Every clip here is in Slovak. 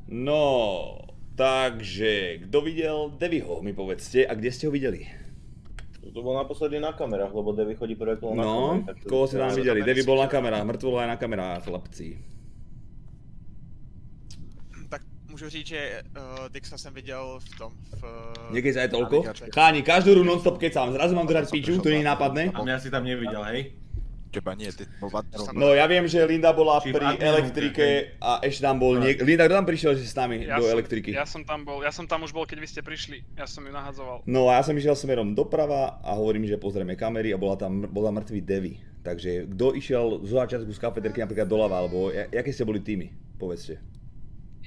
No, takže, kto videl Devyho, mi povedzte, a kde ste ho videli? To bol naposledy na kamerách, lebo Devy chodí prvé kolo na No, kamery. koho ste tam videli? Devy bol na kamerách, mŕtvol aj na kamerách, chlapci. Tak můžu říct, že Dixa jsem viděl v tom, Nekej sa aj toľko? Cháni, každú hru non-stop kecám, zrazu mám držať piču, to nie je nápadné. A mňa si tam nevidel, hej? Teba nie, ty bol vadrom. No ja viem, že Linda bola Či v pri adminu, elektrike a ešte tam bol Linda, kto tam prišiel že s nami do elektriky? Ja som tam už bol, keď vy ste prišli, ja som ju nahadzoval. No a ja som išiel smerom doprava a hovorím, že pozrieme kamery a bola mŕtvý Devy. Takže kto išiel zo začiatku z kafeterky napríklad doľava, alebo jaké ste boli týmy? Povedzte.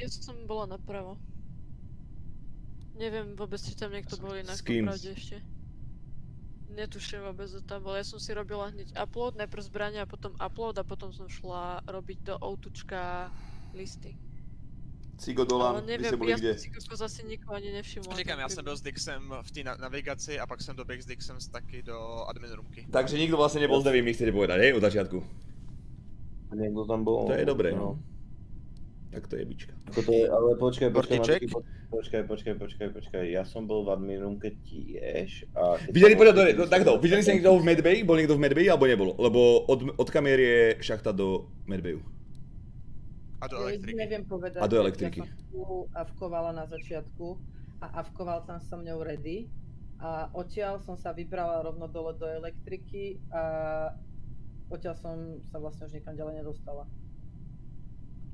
Ja som bola napravo. Neviem vôbec, či tam niekto bol inak, S kým? popravde ešte. Netuším vôbec, že tam bol. Ja som si robila hneď upload, najprv zbrania a potom upload a potom som šla robiť do outučka listy. Cigo Ale Dolan, vy neviem, ste boli ja kde? som si kokos asi nikoho ani nevšimla. Říkám, já jsem byl s Dixem v té navigaci a pak jsem doběhl s Dixem taky do admin roomky. Takže nikto vlastne nebol s Devym, mi chcete povedať, hej, od začiatku? Niekto tam bol. To je dobré, no. Tak to je bička. Ale počkaj, Bortiček? ja som bol v admin roomke tiež a... Videli, takto, videli ste niekto v Medbay? Bol niekto v Medbay alebo nebolo? Lebo od kamier je šachta do Medbayu. A do Ja elektriky. neviem povedať. A do elektriky. Ja som tu avkovala na začiatku a avkoval tam so mňou Ready a odtiaľ som sa vybrala rovno dole do elektriky a odtiaľ som sa vlastne už nikam ďalej nedostala.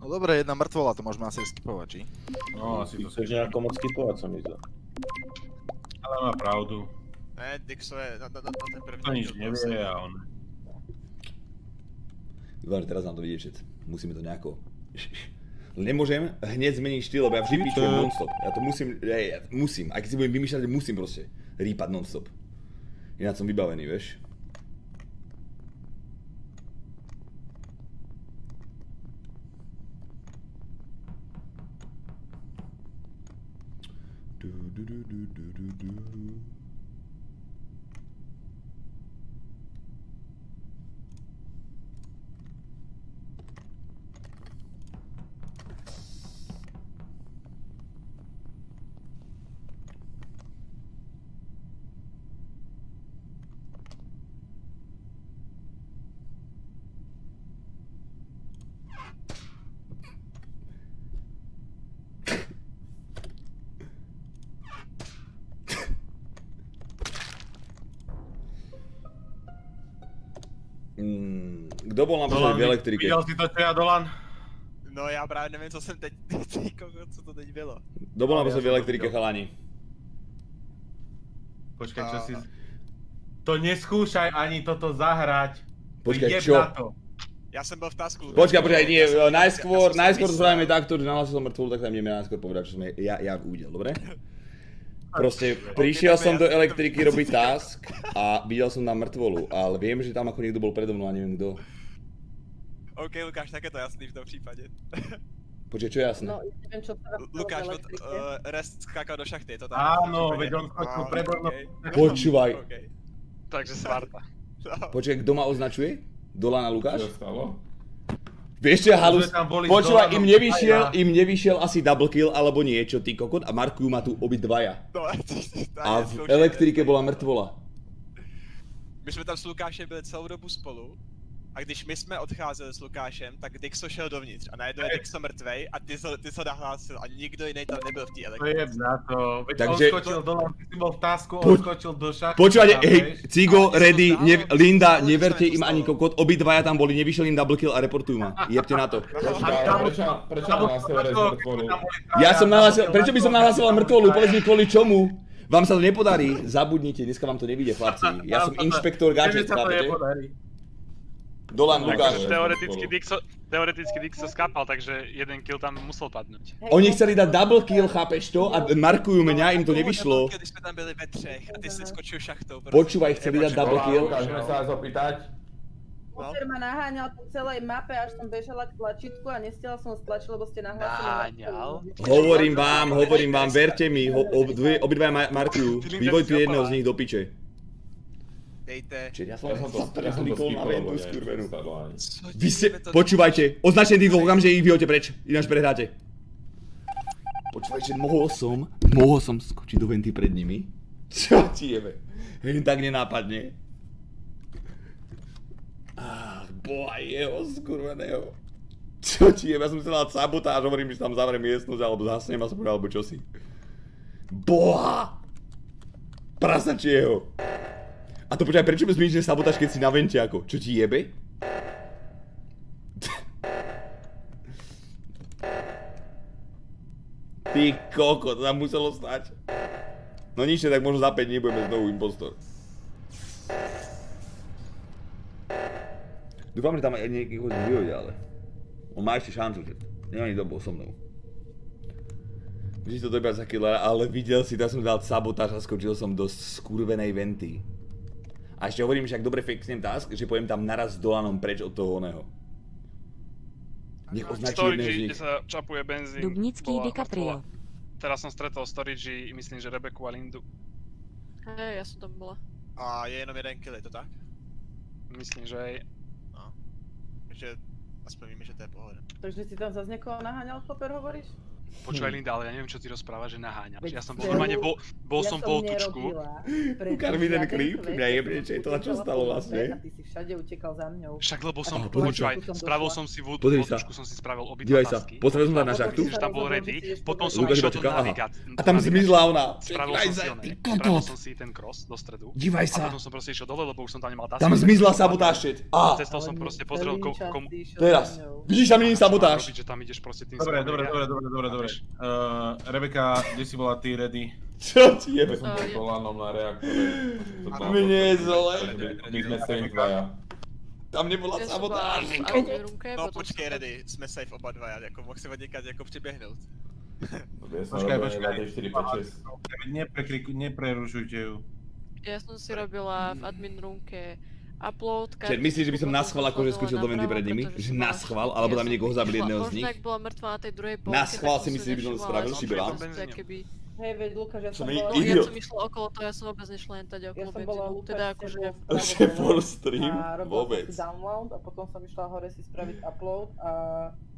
No dobre, jedna mŕtvola, to môžeme asi skipovať, či? No, asi to Chceš nejako moc skipovať, som myslel. Ale má pravdu. Ne, Dixo je na ten první. To nič nevie a on... Vážne, teraz nám to vidieť všetci. Musíme to nejako... Nemôžem hneď zmeniť štýl, lebo ja vždy píčujem non-stop. Ja to musím. Aj keď si budem vymýšľať, musím proste rýpať non-stop. Ináč som vybavený, vieš. Kto bol naposledy v elektrike? Videl si to, čo ja, Dolan? No já právě nevím, co jsem teď, co to teď bylo. Kto bol naposledy v elektrike, chalani? Počkaj, čo si... To neskúšaj ani toto zahrať. Počkaj, Jeb čo? na to. Já jsem byl v tasku. Počkaj, nie, najskôr to spravíme takto, že nahlasil som mŕtvolu, tak tam ideme najskôr povedať, čo som ja uvidel, dobre? Proste prišiel som do elektriky robiť task a videl som tam mŕtvolu, ale viem, že tam ako niekto bol predo mnou a neviem kto. OK, Lukáš, tak je to jasný v tom případě. Počkaj, čo je jasné? No, neviem, čo sa stalo v Lukáš, elektrike. Rest skákal do šachty, je to tak? Áno, veď on skočil predo mnou. Počúvaj. Takže Svarta. Počkaj, kto ma označuje? Dolan a Lukáš? Čo stalo? Vieš čo je halus? Tam boli Počúvaj, s Dolanom im nevyšiel asi double kill alebo niečo, ty kokot, a markujú ma tu obidvaja. A v elektrike bola mŕtvola. My jsme tam s Lukášem byli celou dobu spolu. A když my jsme odcházeli s Lukášem, tak Dixo šel dovnitř a najednou je Dixo mrtvej a ty se nahlásil a nikdo jiný tam nebyl v té To elektrice. jeb na to. Veď Takže- on skočil Dolan, ty si bol v tasku, on skočil do šachty. Počúvajte, tam, hej, vieš. Cigo, Ale Ready, to stálo, Linda, to neverte stálo. im ani kokot, obidvaja tam boli, nevyšiel im double kill a reportujú ma. Jebte na to. Prečo nahlásil Rez mŕtvolu? Ja som nahlásil, prečo by som nahlásil mŕtvolu, povedz mi kvôli čomu? Vám sa to nepodarí, zabudnite, dneska vám to nevíde, chlapci. Ja som inšpektor gadget, chápete? Dolan, Lukáš. Teoreticky Dixo skapal, takže jeden kill tam musel padnúť. Oni chceli dať double kill, chápeš to? A markujú mňa, im to nevyšlo. Když jsme tam byli ve třech a ty si skočil šachtou. prostě. Počúvaj, chceli dať double kill. Môžeme sa vás opýtať? Peter ma naháňal po celej mape, až som bežala k tlačítku a nestihla som stlačiť, lebo ste nahlásili. Hovorím vám, verte mi, obidvaja markujú. Vyvojte jedného z nich do piče. dejte. Čiže ja som Ja som to klikol na skipol, ventu, lebo skurvenú. nestalo ani. Co Vy ste, ti to- počúvajte, označte tých dvoch okamžite ich vyhoďte preč, ináč prehráte. Počúvajte, mohol som skočiť do venty pred nimi. Čo ti jebe? Len tak nenápadne. Ach, boha jeho skurveného. Čo ti jebe, ja som chcel dať sabotáž, hovorím, že tam zavriem miestnosť, alebo zhasnem a spôr, alebo čosi. Boha! Prasačieho. A to počkaj, prečo mi zmíš, že sabotáž, keď si na vente ako? Čo ti jebe? Ty koko, to tam muselo stať. No nič, tak možno za 5 dní budeme znovu impostor. Dúfam, že tam aj niekoho vyhodia, ale... On má ešte šancu, že... Nemá ani dobol so mnou. Vždy to iba za killera, ale videl si, tak som dal sabotáž a skočil som do skurvenej venty. A ešte hovorím, že ak dobre fixnem task, že pojem tam naraz s Dolanom preč od toho oného. Nech označí jedného z Storage, nich. kde sa čapuje benzín. Dubnický bola DiCaprio. mŕtvola. Teraz som stretol Storage, myslím, že Rebeku a Lindu. Hej, ja som tam bola. A je jenom jeden kill, je to tak? Myslím, že aj... Takže aspoň víme, že to je pohoda. Takže si tam zase niekoho naháňal, Chlopper, hovoríš? Počúvaj Linda, ale ja neviem, čo ty rozprávaš, že naháňaš. Veď Ja som bol to- normálne, bol Ja som po tučku. Ukáž mi ten klip, mňa jebne, čo je to, a čo stalo vlastne? A ty si všade utekal za mňou. Však lebo som, A počúvaj, potom spravil došla. som si v Pozri sa. tučku, som si spravil obidva Dívaj sa, tasky. postavil som tam na A potom žachtu. si Myslím, že tam bol rozhodol, ready, že si ideš potom po som Lukáš išiel iba do čaká, aha. navigácie. A tam zmizla ona. Spravil Dívaj som sa, si ty oné, kokos. spravil som si ten cross do stredu. Dívaj A sa. potom som proste išiel dole, lebo už som tam nemal tasky. Tam zmizla sabotáž shit. Á, Cestou som Ale proste celý pozrel, čas komu... si išiel teraz. za mňou. Vidíš, tam není Čo mám sabotáž. robiť, že tam ideš proste tým Dobre, smerom, dobre, ja- dobre, dobre, dobre, dobre. Rebeka, kde si bola ty ready? Čo ti Ja jebe? som bol Dolanom na reaktore. Mne zle. My sme same dvaja. Tam nebola Ja som bola sabotáž. v admin roomke, No potom počkej, som- ready, jsme safe oba dva, jako mohl si od někať jako přiběhnout. Ja som Počkaj, robil počkaj. 4, 5, 6. Neprerušujte ju. Ja som si robila v admin roomke upload, Čiže myslíš, že by som naschval akože skočil do venty pred nimi? Že naschval? Alebo tam niekoho zabili jedného z nich? Možno ak bola mŕtva na tej druhej polke, Naschvál tak si myslíš, že by som nešla, spravil, ale či byla? proste keby... Hej, veď Lukáš, ja Som som bola... i- Ja idiot. som išla okolo toho, ja som vôbec nešla len tady Ja okolo som bola benzínu, Lukáš teda s akože... tebou Že vpravo for dole stream? a robila Vôbec. som si download a potom som išla hore si spraviť upload a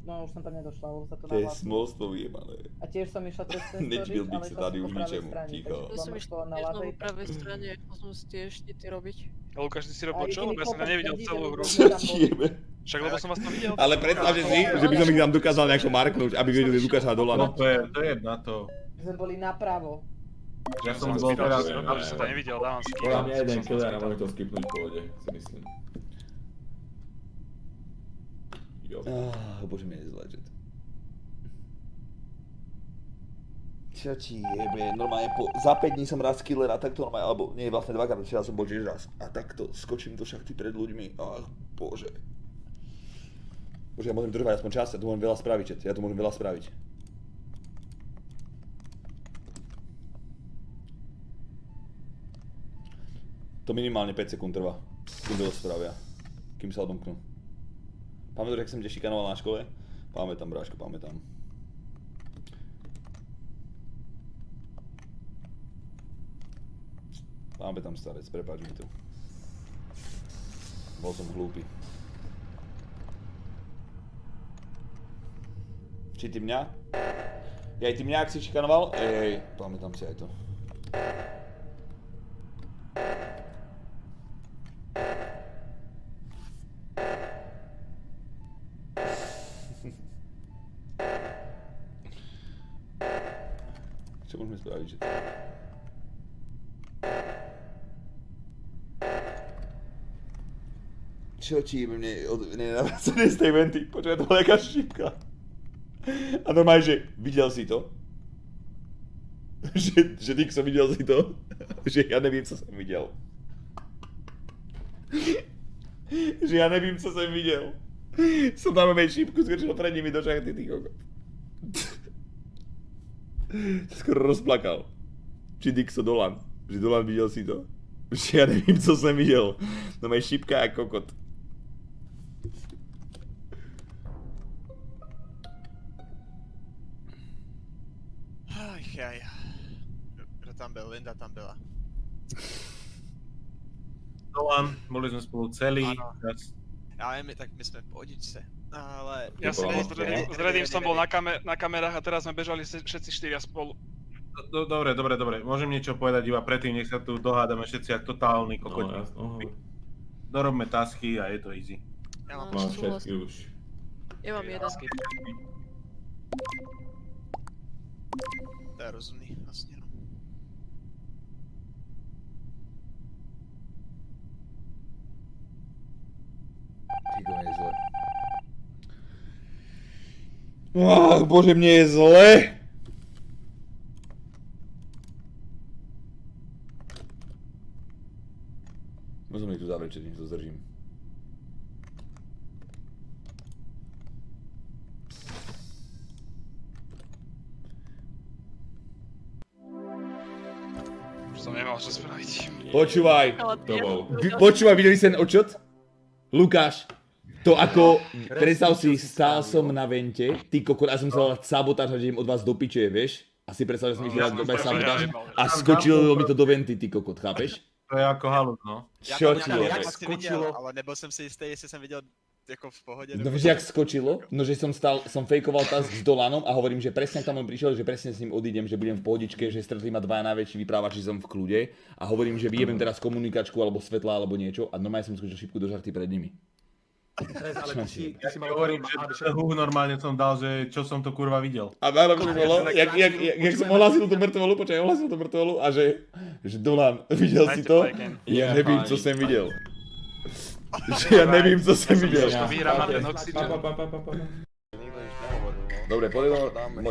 no už som tam nedošla, lebo sa to To je nahlásil. smolstvo vyjebané. A tiež som išla cez ten Nečbil storage, by ale sa išla tady som už po pravej ničemu, strane, ticho. takže Ja bola som mŕtvola išla na tiež na ľavej. pravej strane, ako som si tiež ty robiť. A Lukáš, ty si A robil čo? jediný Lebo ja som chlapec nevidel tvrdí, že celú my hru. sme Čo tam ti boli. jebe? Však lebo som vás tam videl. Ale predstavte si, že by som ich tam dokázal nejako marknúť, aby vedeli Lukáša a No Dolana. to je na to. Sme boli napravo. Ja Som som bol teraz... že som to nevidel, dávam si Podľa mňa jeden som sa killer a spýtal. môže to skipnúť v pohode, si myslím. Jo. Bože, mi je zle, že to... Čo ti jebe, normálne za 5 dní som raz killer a takto normálne, alebo nie, vlastne dvakrát, včera som bol tiež raz. A takto skočím do šachty pred ľuďmi, ach bože. Bože, ja môžem trvať aspoň čas, ja tu môžem veľa spraviť, chat, ja tu môžem veľa spraviť. To minimálne 5 sekúnd trvá, kým to spravia, kým sa odomknú. Pamätáš, jak som ťa šikanoval na škole? Pamätám, bráško, pamätám. Pamätám, starec, prepáč mi to. Bol som hlúpy. Či ty mňa? Ja aj ty mňa, ak si šikanoval? Ej, pamätám si aj to. Čo môžeme spraviť, že to? Čo ti mne nenavracené z tej venty? Počkaj, to bola jaká šipka. A normálne, že videl si to? Že Dixo, videl si to? Že ja nevím, co som videl. Že ja nevím, co som videl. Som tam mať šipku, skočil pred nimi do šachty, ty kokot. Skoro rozplakal. Či Dixo Dolan. Že Dolan videl si to? Že ja nevím, co som videl. No maj šipka a kokot. Jaj. Kdo tam byl? Linda tam byla. Dolan, boli sme spolu celí. Áno. Já vím, tak my jsme v pohodičce. Ale... Ja som bol Ready, s Reddym som bol na kamerách a teraz sme bežali všetci štyria spolu. Dobre. Môžem niečo povedať iba predtým, nech sa tu dohádame všetci jak totálni No, kokoti. jasno. Dorobme tasky a je to easy. Já mám Mám súhlas. všetky už. Ja mám jeden. To je rozumný, vlastně, no. Tyko, je zle. Ach, bože, mne je zle. Musím ich tu zavrieť, nech to zdržím. Už som nemal čo spraviť. Počúvaj, Ale To bol. počúvaj, videli si ten očot? Lukáš, to ako, predstav si, stál som na vente, ty kokot, a som sa dal sabotáž a že im od vás do piče, vieš? A si predstav, že som ich dal do sabotáž a skočilo mi to do venty, ty kokot, chápeš? To je ako halus, no. Čo ti já je? asi viděl, ale nebyl jsem si jistý, jestli jsem viděl jako v pohodě. No nebo- vieš, jak skočilo? No, že som fejkoval task s Dolanom a hovorím, že presne tam on prišiel, že presne s ním odídem, že budem v pohodičke, že stretli ma dvaja najväčší vyprávači, som v kľude a hovorím, že vyjebem teraz komunikačku alebo svetla alebo niečo a normálne som skočil šipku do žarty pred nimi. Ale ty si mal Hovorím, že normálne som dal, že čo som to kurva videl. A najlepšie bolo, jak som ohlásil tú mŕtvolu, ohlásil tú mŕtvolu a že Dolan, videl si to? Ja nevím, co jsem viděl. Že ja nevím, co jsem viděl. Vyhrám na ten oxygen. Dobre,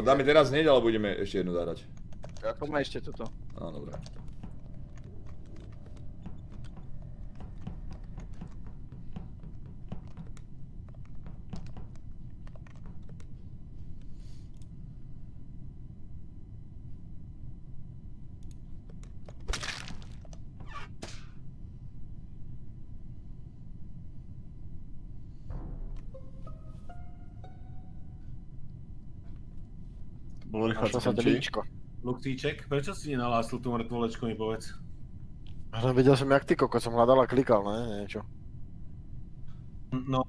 dáme teraz hneď, alebo budeme ešte jednu zahrať? Poďme ešte toto. Á, dobre. Bolo rýchlo, to sa delíčko. Luxíček, prečo si nenahlásil tú mŕtvolečku, mi povedz? No, videl som jak ty koko, som hľadal a klikal, ne? Niečo. No,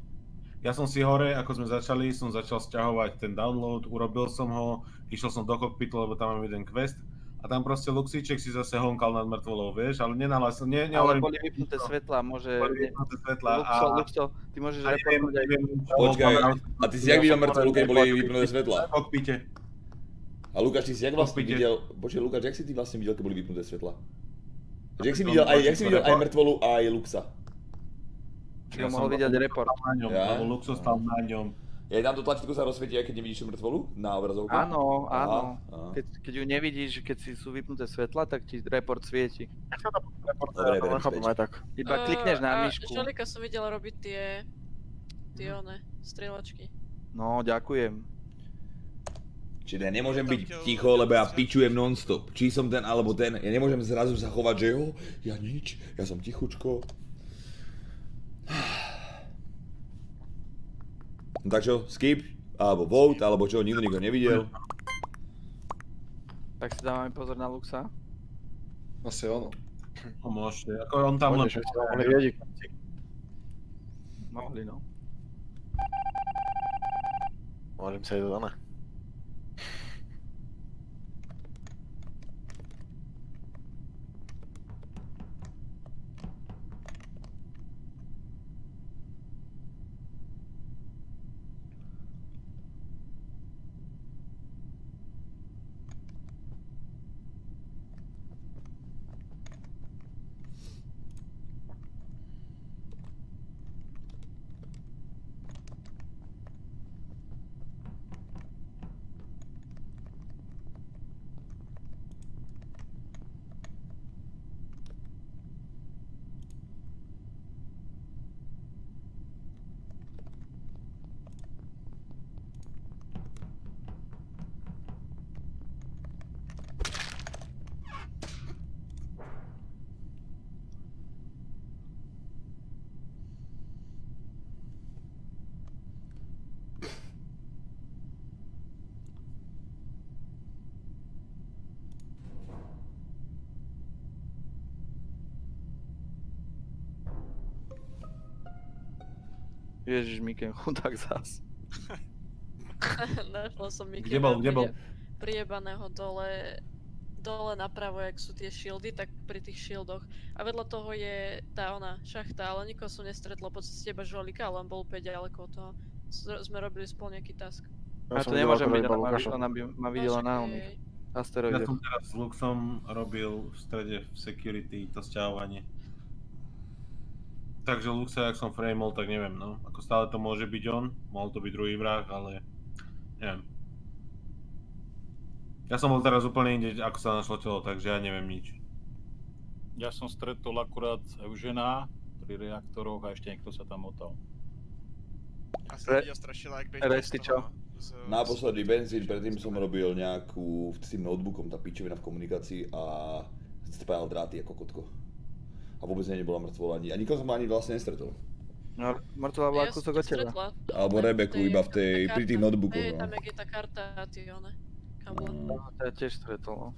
ja som si hore, ako sme začali, som začal sťahovať ten download, urobil som ho, išiel som do kokpitu, lebo tam mám jeden quest. A tam proste Luxíček si zase honkal nad mŕtvolou, vieš, ale nenahlásil, Ale nehovorím... boli vypnuté svetla, môže... Boli vypnuté svetla a... Luxo, ty môžeš a reportovať aj... Počkaj, a ty si jak videl mŕtvolu, keď boli vypnuté svetla? V kokpite. A Lukáš, ty si jak vlastne videl, počkaj Lukáš, jak si ty vlastne videl, keď boli vypnuté svetla? Jak si videl aj mŕtvolu, aj Luxa? Či ho mohol vidieť report. Na ňom, Ja? lebo Luxo stal na ňom. Ja tam to tlačítko sa rozsvietí, aj keď nevidíš tú mŕtvolu na obrazovku? Áno, áno. Aha. Keď ju nevidíš, keď si sú vypnuté svetla, tak ti report svieti. Dobre, berem Chápem späť. aj tak. Iba klikneš na A myšku. Žolika som videla robiť tie strieľačky. No, ďakujem. Čiže ja nemôžem byť ticho, lebo ja pičujem non-stop. Či som ten alebo ten, ja nemôžem zrazu zachovať, že jo, ja nič, ja som tichučko. No tak čo, skip, alebo vote, alebo čo, nikto nikto nevidel. Tak si dávame pozor na Luxa. Asi ono. No môžete, ako on tam len... Poďme, všetci mohli vedieť. Mohli, no. Môžem sa ísť do dane. Ježiš, Miken, chudák zás. Našla som Mikena Kde bol? priebaného dole napravo, jak sú tie shieldy, tak pri tých shieldoch. A vedľa toho je tá šachta, ale nikoho som nestretla po ceste, iba žolika, ale on bol úplne ďaleko od toho. Sme robili spolu nejaký task. Ja to nemôžem byť, ona by ma videla na oných Ja asteroidoch. som teraz s Luxom robil v strede v security to sťahovanie. Takže Luxa, jak som framol, tak neviem, no. Ako stále to môže byť on, mohol to byť druhý vrah, ale neviem. Ja som bol teraz úplne inde, ako sa našlo telo, takže ja neviem nič. Ja som stretol akurát Eugena pri reaktoroch a ešte niekto sa tam motal. Ja som videl strašila, jak bejte Resty, čo? Naposledy benzín, predtým som robil nejakú s tým notebookom, tá pičovina v komunikácii a spájal dráty ako kotko. A vôbec nebola mŕtvola ani, a nikoho som ani vlastne nestretol. No, mŕtvola bola kúsok od teba. Alebo Rebeku iba v tej, pri tých notebookoch, no. Tam je tá karta a tie káble. No, to ja tiež stretol, no.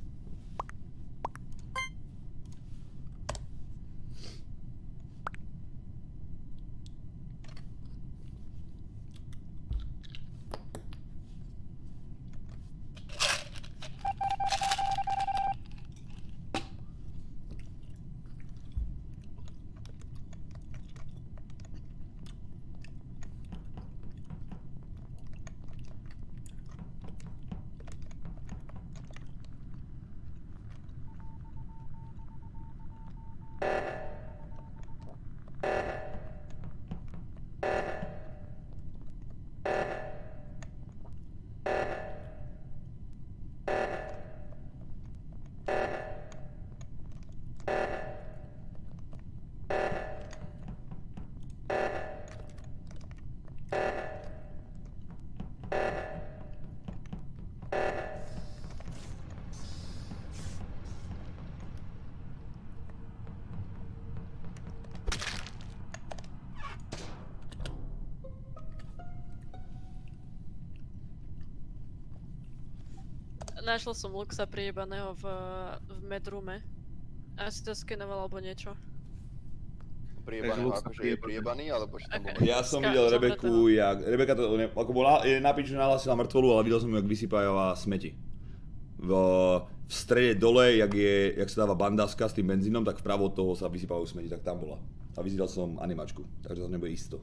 Našla som Luxa priebaného v medroome. Asi to skenoval alebo niečo. Priebaného, akože je priebaný, alebo čo tam bolo? Ja som videl Rebeku, Rebeka to, ako bola, na piču nahlásila mŕtvolu, ale videl som ju, jak vysypáva smeti. V strede dole, jak sa dáva bandáska s tým benzínom, tak vpravo od toho sa vysypávajú smeti, tak tam bola. A vyzýval som animačku, takže to nebude isto.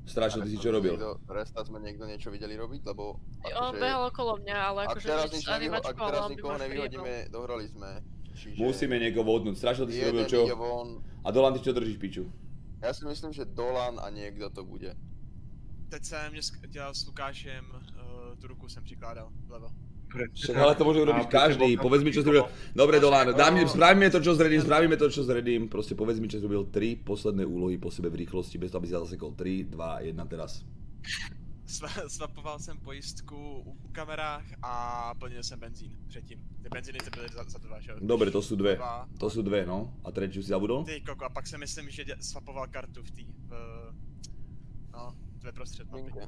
Stráčil, ty si čo robil? Resta sme niekto niečo videli robiť, lebo... On behal okolo mňa, ale akože nič animačku, ale on by ma nikoho nevyhodíme, dohrali sme. Čiže... Musíme niekoho vodnúť. Stráčil, ty si robil čo? A Dolan, ty čo držíš piču? Ja si myslím, že Dolan a niekto to bude. Teď jsem dělal s Lukášem, tu ruku jsem přikládal vlevo. Však ale to môže urobiť každý, povedz mi čo si robil. Dobre Dolan, spravíme to čo s Reddym, proste povedz mi čo si robil 3 posledné úlohy po sebe v rýchlosti, bez toho aby si zasekol 3, 2, 1 teraz. Swapoval jsem pojistku u kamerách a plnil jsem benzín předtím. Ty benzíny to byly za 2, že? Dobre, to sú dve, no. A tretiu si zabudol? Ty koko, a pak si myslím, že swapoval kartu v té, ve prostřed mapy.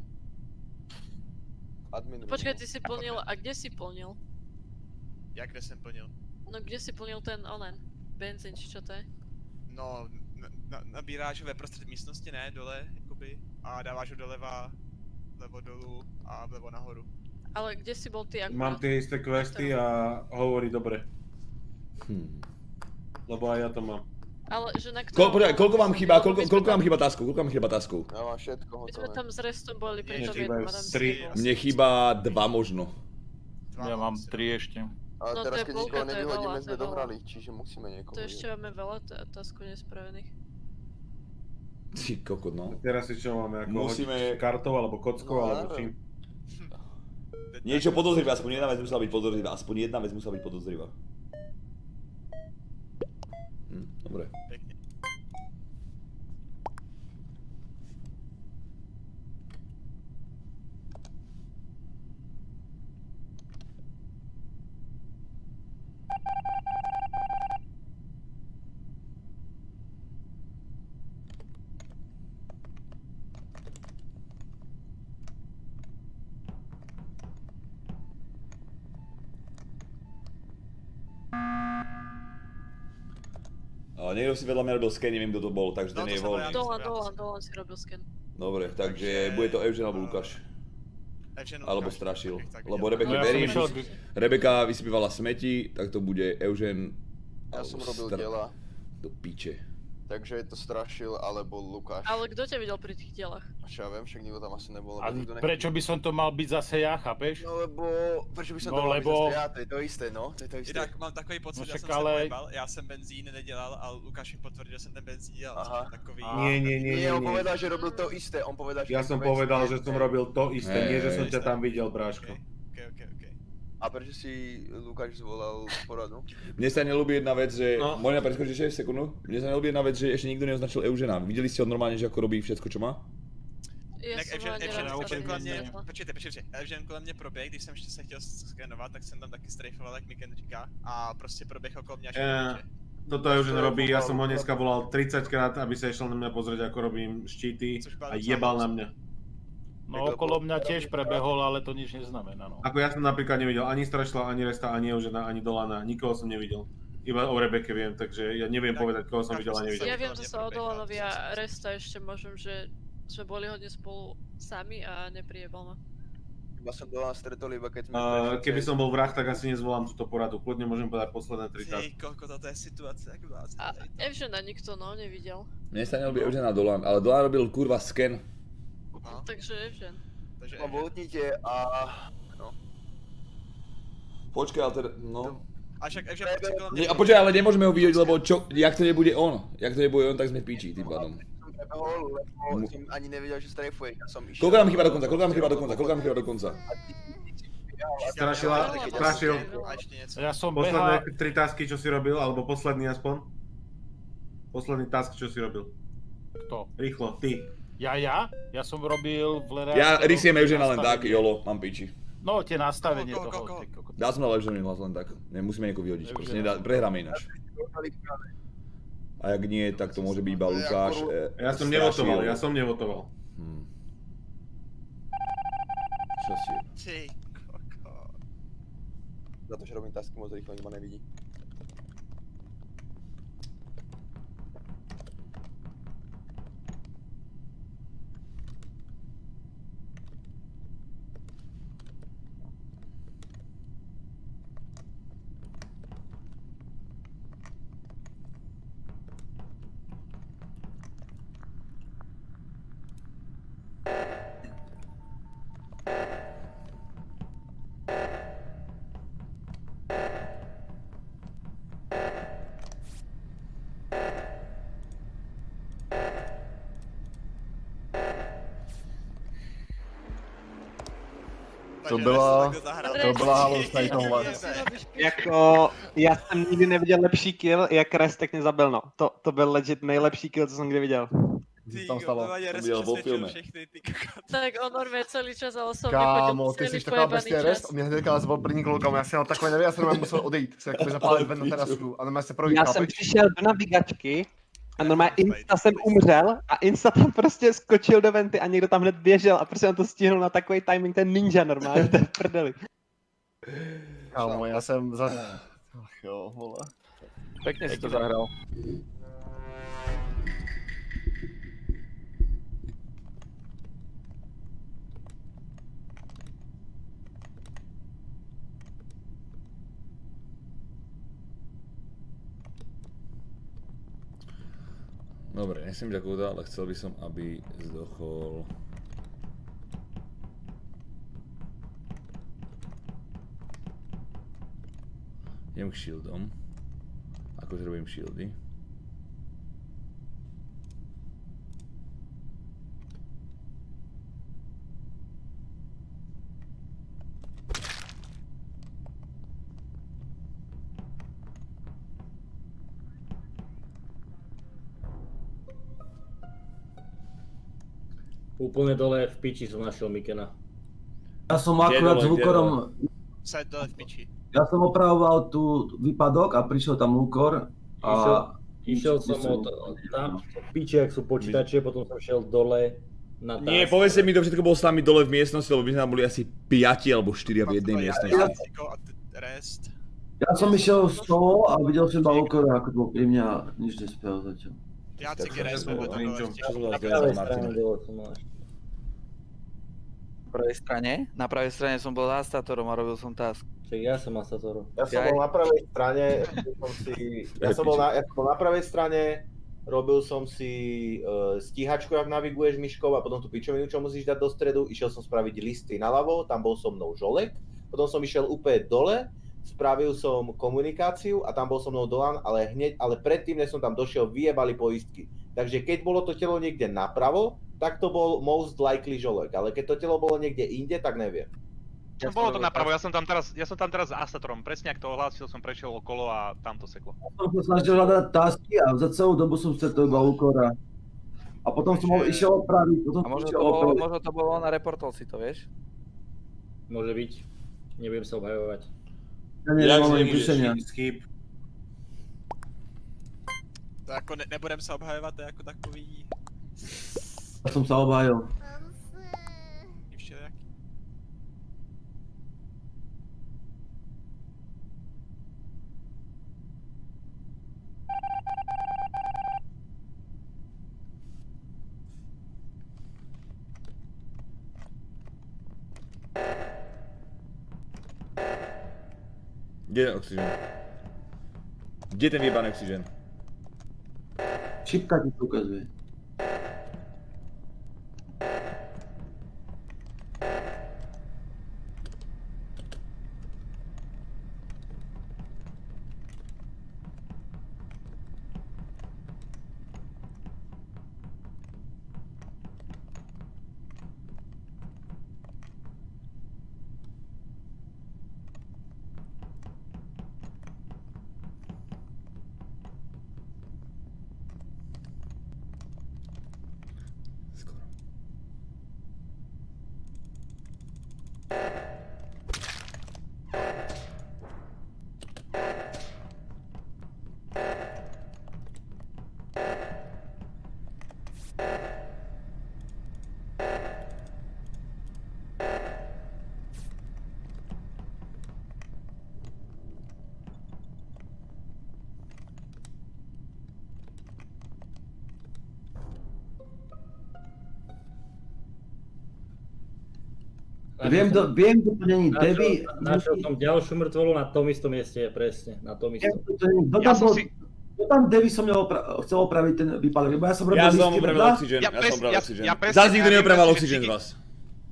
Počkaj, ty si plnil, a kde si plnil? Jak kde jsem plnil? No kde si plnil ten benzín, či čo to je? No, nabíráš ho ve prostřed místnosti, ne, dole, jakoby, a dáváš ho doleva, vlevo dolů a vlevo nahoru. Ale kde si bol ty akurát? Mám tie isté questy a hovorí dobre. Lebo aj ja to mám. Ale že na ktorom... Koľko vám chýba, koľko vám chýba taskov? Ja mám všetko hotové. My sme tam s Restom boli, preto chýbajú tam 3. Mne chýba 2 možno. Ja mám 3 ešte. Ale No, teraz to je keď polka, nikoho to je nevyhodíme, veľa, to sme je veľa. dohrali, čiže musíme niekoho To ešte máme veľa taskov nespravených. Ty kokot, no. Teraz si čo máme, ako Musíme- kartou alebo kockou, No, alebo čím? Niečo podozrivé, aspoň jedna vec musela byť podozrivá, dobre. Pěkně. niekto si vedľa mňa robil sken, neviem kto to bol, takže ten No, to je som voľný. Dolan si robil sken. Dobre, takže bude to Eugen alebo Lukáš. Alebo strašil. Lebo Rebeke verím, Rebeka vyspívala smeti, tak to bude Eugen. Ja som robil diela. Do piče. Takže je to strašil alebo Lukáš. Ale kto ťa videl pri tých dielach? Čo ja viem, však nikto tam asi nebol. A prečo by som to mal byť zase ja, chápeš? No lebo, prečo by som to mal byť zase ja, to je to isté, no, to je to isté. Inak mám takový pocit, že jsem se pojebal, já jsem benzín nedělal a Lukáš mi potvrdil, že jsem ten benzín dělal. Aha. Takový... Nie, on povedal, že robil to isté, on povedal, že... Ja som povedal, že som robil to isté, nie že som ťa tam videl, bráško. Okay. A prečo si Lukáš zvolal poradu? Mne sa nelúbi jedna vec, že... Môžem preskočiť ešte sekundu? Mne sa nelúbi jedna vec, že ešte nikto neoznačil Eugena. Videli ste ho normálne, že ako robí všetko, čo má? Počkejte, Evžen kolem mě proběh, když jsem ještě se chtěl skenovat, tak jsem tam taky strejfoval, jak Miken říká, a prostě proběh okolo mě až Toto Eugen robí, ja som ho dneska volal 30 krát, aby sa išiel na mňa pozrieť, ako robím štíty a jebal na mňa. No okolo mňa tiež prebehol, ale to nič neznamená, no. Ako ja som napríklad nevidel ani Strašla, ani Resta, ani Eugena, ani Dolana, nikoho som nevidel. Iba o Rebeke viem, takže ja neviem povedať, koho som videl a nevidel. Ja viem zase o Dolanovi a Resta ešte môžem, že sme boli hodne spolu sami a neprijebal ma. Iba som Dolana stretol iba keď sme... Keby som bol vrah, tak asi nezvolám túto poradu. Kľudne môžem povedať posledné 3 tasky. Koľko toto je situácia, jak blázne. A Evžena nikto nevidel. Mne sa nelúbi Eugena Dolan, ale Dolan robil kurva sken. Takže Evžen. No voltnite a... no. Počkaj, ale teda, no... A však Evžen kolem mě... A počkaj, ale nemôžeme ho vidieť, lebo čo, jak to nebude on? Jak to nebude on, tak sme v piči tým pádom. Lebo som ani nevedel, že strajfuje, ja som išiel... Koľko nám chýba do konca? Strašil. Ja som posledné 3 tasky, čo si robil, alebo posledný aspoň? Posledný task, čo si robil? Kto? Rýchlo, ty. Ja? Ja som robil v reaktoroch... Ja rysiem Eugena len tak, jolo, mám piči. No, tie nastavenie toho. Dá som na Eugena hlas len tak, nemusíme niekoho vyhodiť, proste prehráme ináč. A jak nie, tak to môže byť iba Lukáš. Ja som nevotoval. Čo si je? Ty koko. Za to, že robím tasky, moc rýchlo nikto ma nevidí. To byla halus tady tohle. Jako, já jsem nikdy neviděl lepší kill, jak Restek mě zabil, no. To byl legit nejlepší kill, co jsem kdy viděl. Tam stalo. To viděl vo filme. Tak on normálně celý čas, ale som Kámo, ty jsi taková bestie Rest, mě hnedka zvolil první kolkám, já jsem na takové nevím, já jsem musel odejít, se jakoby zapálit ven na terasku a normálně se projít. Já jsem přišel do navigačky a normálně insta jsem umřel a insta tam prostě skočil do venty a někdo tam hned běžel a prostě on to stihnul na takový timing, ten ninja normálně, to je v prdeli. Kámo, já jsem za... Ach jo, vole. Pekne si to zahral. Dobre, nechcem ďakovať, ale chcel by som, aby zdochol... Idem k shieldom. Akože robím shieldy. Úplne dole v piči som našiel Mikena. Ja som akurát s Lukorom... Sa dole v piči. Ja som opravoval tu výpadok a prišiel tam Lukor a... Išiel som od tam v piči, ak sú počítače, potom som šiel dole na task. Nie, povedzte mi, to všetko bol s nami dole v miestnosti, lebo my sme tam boli asi 5 alebo 4 v jednej miestnosti. Ja som išiel solo a videl som iba Okora, ako bol pri mňa a nič nespel zatiaľ. Já Cigy nejsme do toho ještě. Na pravej strane Na pravej strane som bol Astatorom a robil som task. Čiže ja som Astatorom. Ja som bol na pravej strane, ja som bol na pravej strane, robil som si stíhačku, ak naviguješ myškou a potom tú pičovinu, čo musíš dať do stredu, išiel som spraviť listy naľavo, tam bol so mnou Žolek, potom som išiel úplne dole, spravil som komunikáciu a tam bol so mnou Dolan, ale predtým, než som tam došiel, vyjebali poistky. Takže keď bolo to telo niekde napravo, tak to bol most likely Žolek, ale keď to telo bolo niekde inde, tak neviem. Bolo to napravo, ja som tam teraz s Astatorom, presne ak to ohlásil, som prešiel okolo a tam to seklo. Som sa snažil hľadať tasky a za celú dobu som stretol iba Okora. A potom som išiel opraviť, A možno to bolo on a reportol si to, vieš? Môže byť. Nebudem sa obhajovať. Ja nemám ani píšenia. To jako nebudem se obhajovat, to je jako takový... Ja som sa obhajil. Všelijaký. Kde je oxygen? Kde je ten vyjebaný oxygen? Šipka ti to ukazuje. Viem, že to není Devi. Našiel som ďalšiu mŕtvolu na tom istom mieste, presne, na tom istom. Kto tam Devi som chcel opraviť ten výpadok, lebo ja som robil listy opravil oxygen, Zás nikto neopravil oxygen z vás.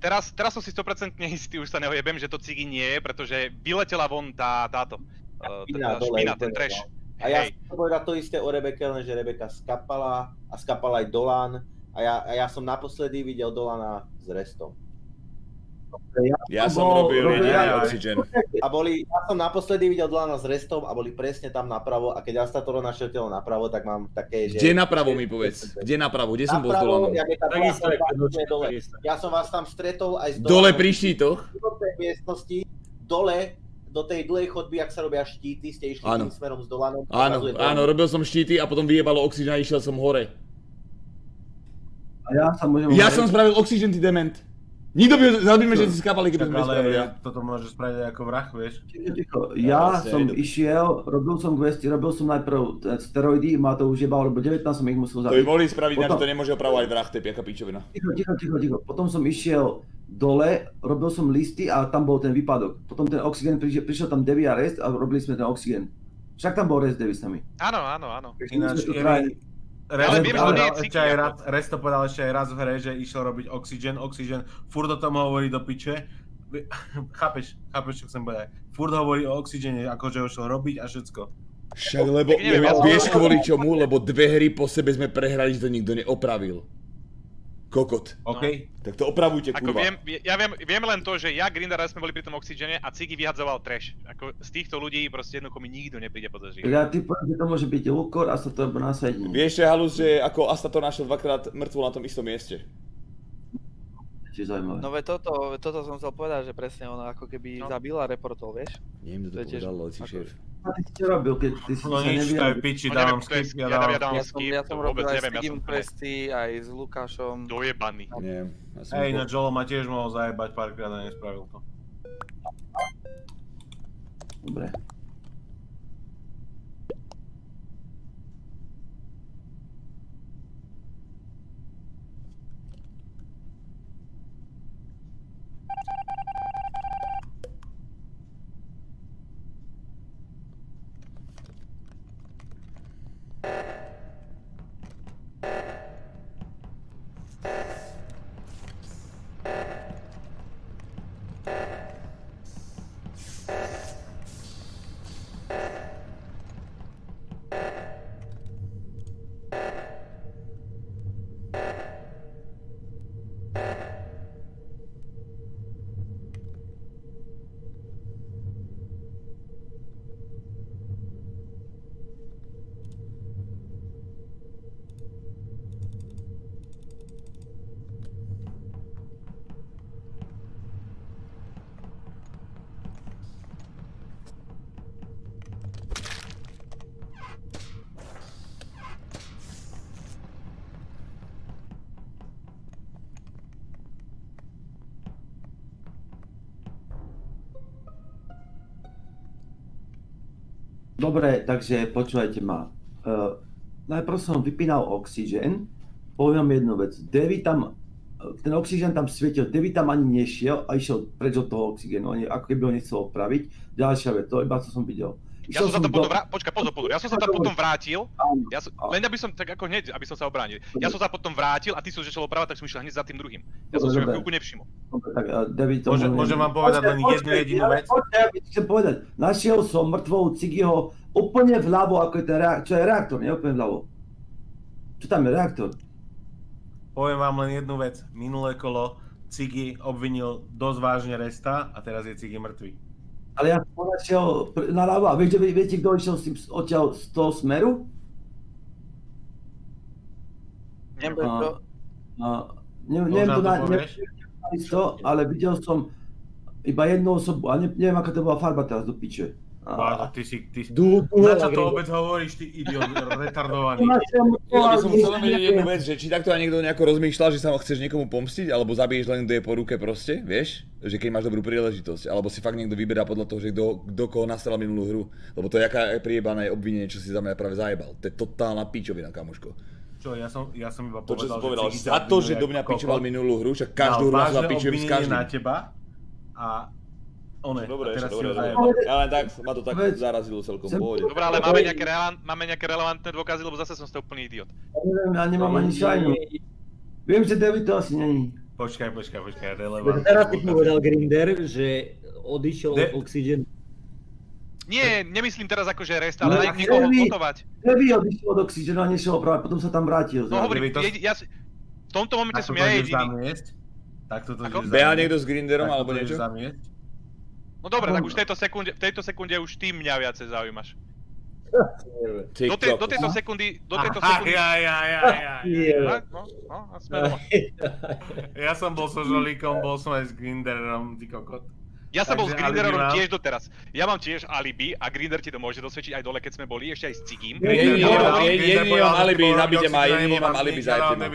Teraz som si 100% istý, už sa neojebem, že to Cigy nie je, pretože vyletela von táto špina, ten trash. A ja som povedal to isté o Rebeke, lenže Rebeka skapala a skapal aj Dolan a ja som naposledy videl Dolana s restom. Ja som robil jediný oxygen. Ja som naposledy videl Dolana s restom a boli presne tam napravo a keď Astatoro našiel telo napravo, tak mám také, že... Kde napravo mi povedz? Kde napravo? Kde som bol s Dolanom? Ja som vás tam stretol aj s Dolanom. Dole pri štítoch? Do tej miestnosti, dole, do tej dlhej chodby, ak sa robia štíty, ste išli tým smerom s Dolanom. Áno, robil som štíty a potom vyjebalo oxygen a išiel som hore. A ja som spravil oxygen, ty dement. Nikto by zabíme, že si skápali, keby sme spravili ja. Toto môže spraviť ako vrah, vieš? Ticho, ja som išiel, robil som questy, robil som najprv steroidy, ma to už jebalo, lebo 19 som ich musel zabiť. To by mohli spraviť, že to nemôže opravovať vrah, to je piaká pičovina. Ticho. Potom som išiel dole, robil som listy a tam bol ten výpadok. Potom ten oxygen, prišiel tam Devi a Rest a robili sme ten oxygen. Však tam bol Rest Devi s nami. Áno. Ináč, Resto povedal ešte aj raz v hre, že išiel robiť oxygen, furt o tom hovorí do piče. Chápeš, čo chcem povedať. Furt hovorí o oxygene, akože ho šiel robiť a všetko. Však lebo, vieš kvôli čomu, lebo 2 hry po sebe sme prehrali, že to nikto neopravil. Kokot. OK. Tak to opravujte, kurva. Ja viem len to, že ja, Grindar sme boli pri tom oxygene a Cigy vyhadzoval trash. Ako z týchto ľudí proste jednoducho mi nikto nepríde podozrieť. Ja typujem, že to môže byť Lukor a Astator na sedni. Vieš, halus, že ako Astator našiel 2-krát mŕtvolu na tom istom mieste. Zaujímavé. No veď toto som chcel povedať, že presne ono ako keby zabil a reportol, vieš? Neviem, kto to povedal, loci šéf. A ty si čo robil, keď ty si sa nevyjadril? No nič, piči, dávam skip, ja som robil aj s Cygym questy, aj s Lukášom. Dojebaný. Hej, na Jolo ma tiež mohol zajebať párkrát a nespravil to. Dobre. Dobre, takže počúvajte ma. Najprv som vypínal oxygen, poviem vám jednu vec. Davy tam, ten oxygen tam svietil, Davy tam ani nešiel a išiel preč od toho oxygenu, ako keby ho nechcel opraviť. Ďalšia vec, to iba co som videl. Ja som sa tam potom počkaj, pozor, ja som sa tam potom vrátil, len aby som tak ako hneď, aby som sa obránil. Ja som sa potom vrátil a ty som začal opravať, tak som išiel hneď za tým druhým. Ja som si ho chvíľku nevšimol. Môžem vám povedať len jednu jedinú vec? Ja chcem povedať, našiel som mŕtvou Cigiho úplne vľavo, ako je ten reaktor, čo je reaktor, nie úplne vľavo. Čo tam je reaktor? Poviem vám len jednu vec. Minulé kolo Cigi obvinil dosť vážne Resta a teraz je Cigi mŕtvy. Ale ja som našiel naľavo a viete, kto išiel odtiaľ z toho smeru? Neviem to, ale videl som iba jednu osobu a neviem, aká to bola farba teraz do piče. Ty si... Na čo to vôbec hovoríš, ty idiot, retardovaný? Ja by som chcel vedieť jednu vec, že či takto aj niekto nejako rozmýšľa, že sa chceš niekomu pomstiť, alebo zabiješ len, kto je po ruke proste, vieš? Že keď máš dobrú príležitosť, alebo si fakt niekto vyberá podľa toho, že kto koho nastrelal minulú hru. Lebo to je aká priebané obvinenie, čo si za mňa práve zajebal. To je totálna pičovina, kamoško. Čo, ja som iba to, čo povedal, že za to, že do mňa pičoval minulú hru, však každú hru nás pičujem s každým. na teba a Dobre, ja len tak, ma to tak zarazilo celkom pohode. Dobre, ale máme nejaké relevantné dôkazy, lebo zase som z toho úplný idiot. Ja nemám ani šajnu. Viem, že David to asi není. Počkaj, relevantné. Teraz ty povedal Grinder, že odišiel od Oxygen. Nie, nemyslím teraz akože Rest, ale niekoho gotovať. David odišiel od Oxygenu a nešiel opravať, potom sa tam vrátil. No hovorím, v tomto momente som ja jediný. Beha niekto s Grinderom alebo niečo? No dobre, tak už v tejto sekunde už ty mňa viacej zaujímaš. Do tejto sekundy... Ja som bol so Žolíkom, bol som aj s Grinderom, ty kokot. Ja som bol s Grinderom tiež doteraz. Ja mám tiež alibi a Grinder ti to môže dosvedčiť aj dole, keď sme boli, ešte aj s Cigím. Jediný mám alibi, zabite ma, jediný mám alibi, zajte ma.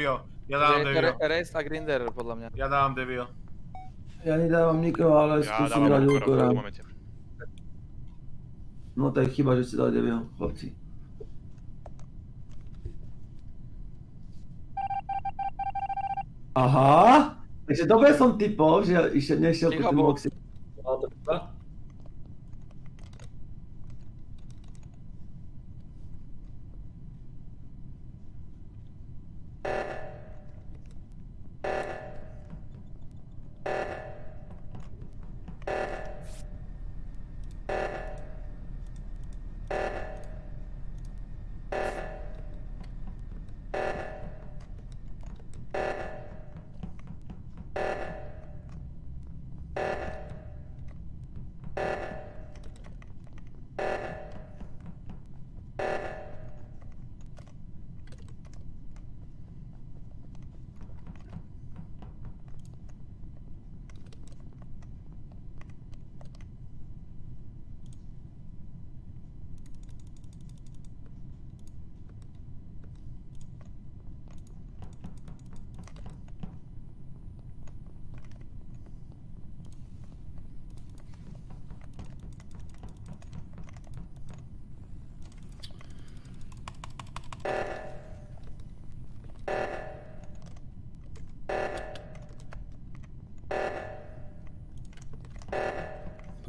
Ja dávam Devio. Rest a Grinder, podľa mňa. Ja dávam Devio. Ja nedávam nikoho, ale skúsim dať úkora. No to je chyba, že ste dali Devio, chlapci. Aha, takže dobre som typol, že nešiel po tým boxi.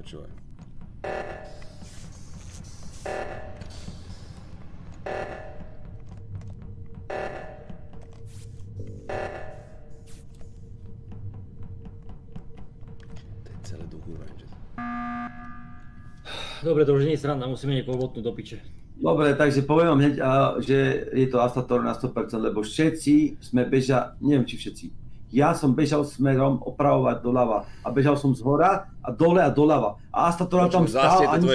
Počúvaj. To je celé do kurva, Dobre, to už nie je sranda, musíme niekoho botnúť do piče. Dobre, takže poviem vám hneď, že je to Astator na 100%, lebo všetci sme neviem či všetci. Ja som bežal smerom opravovať doľava a bežal som z hora a dole a doľava. A Astatora tam stál, ani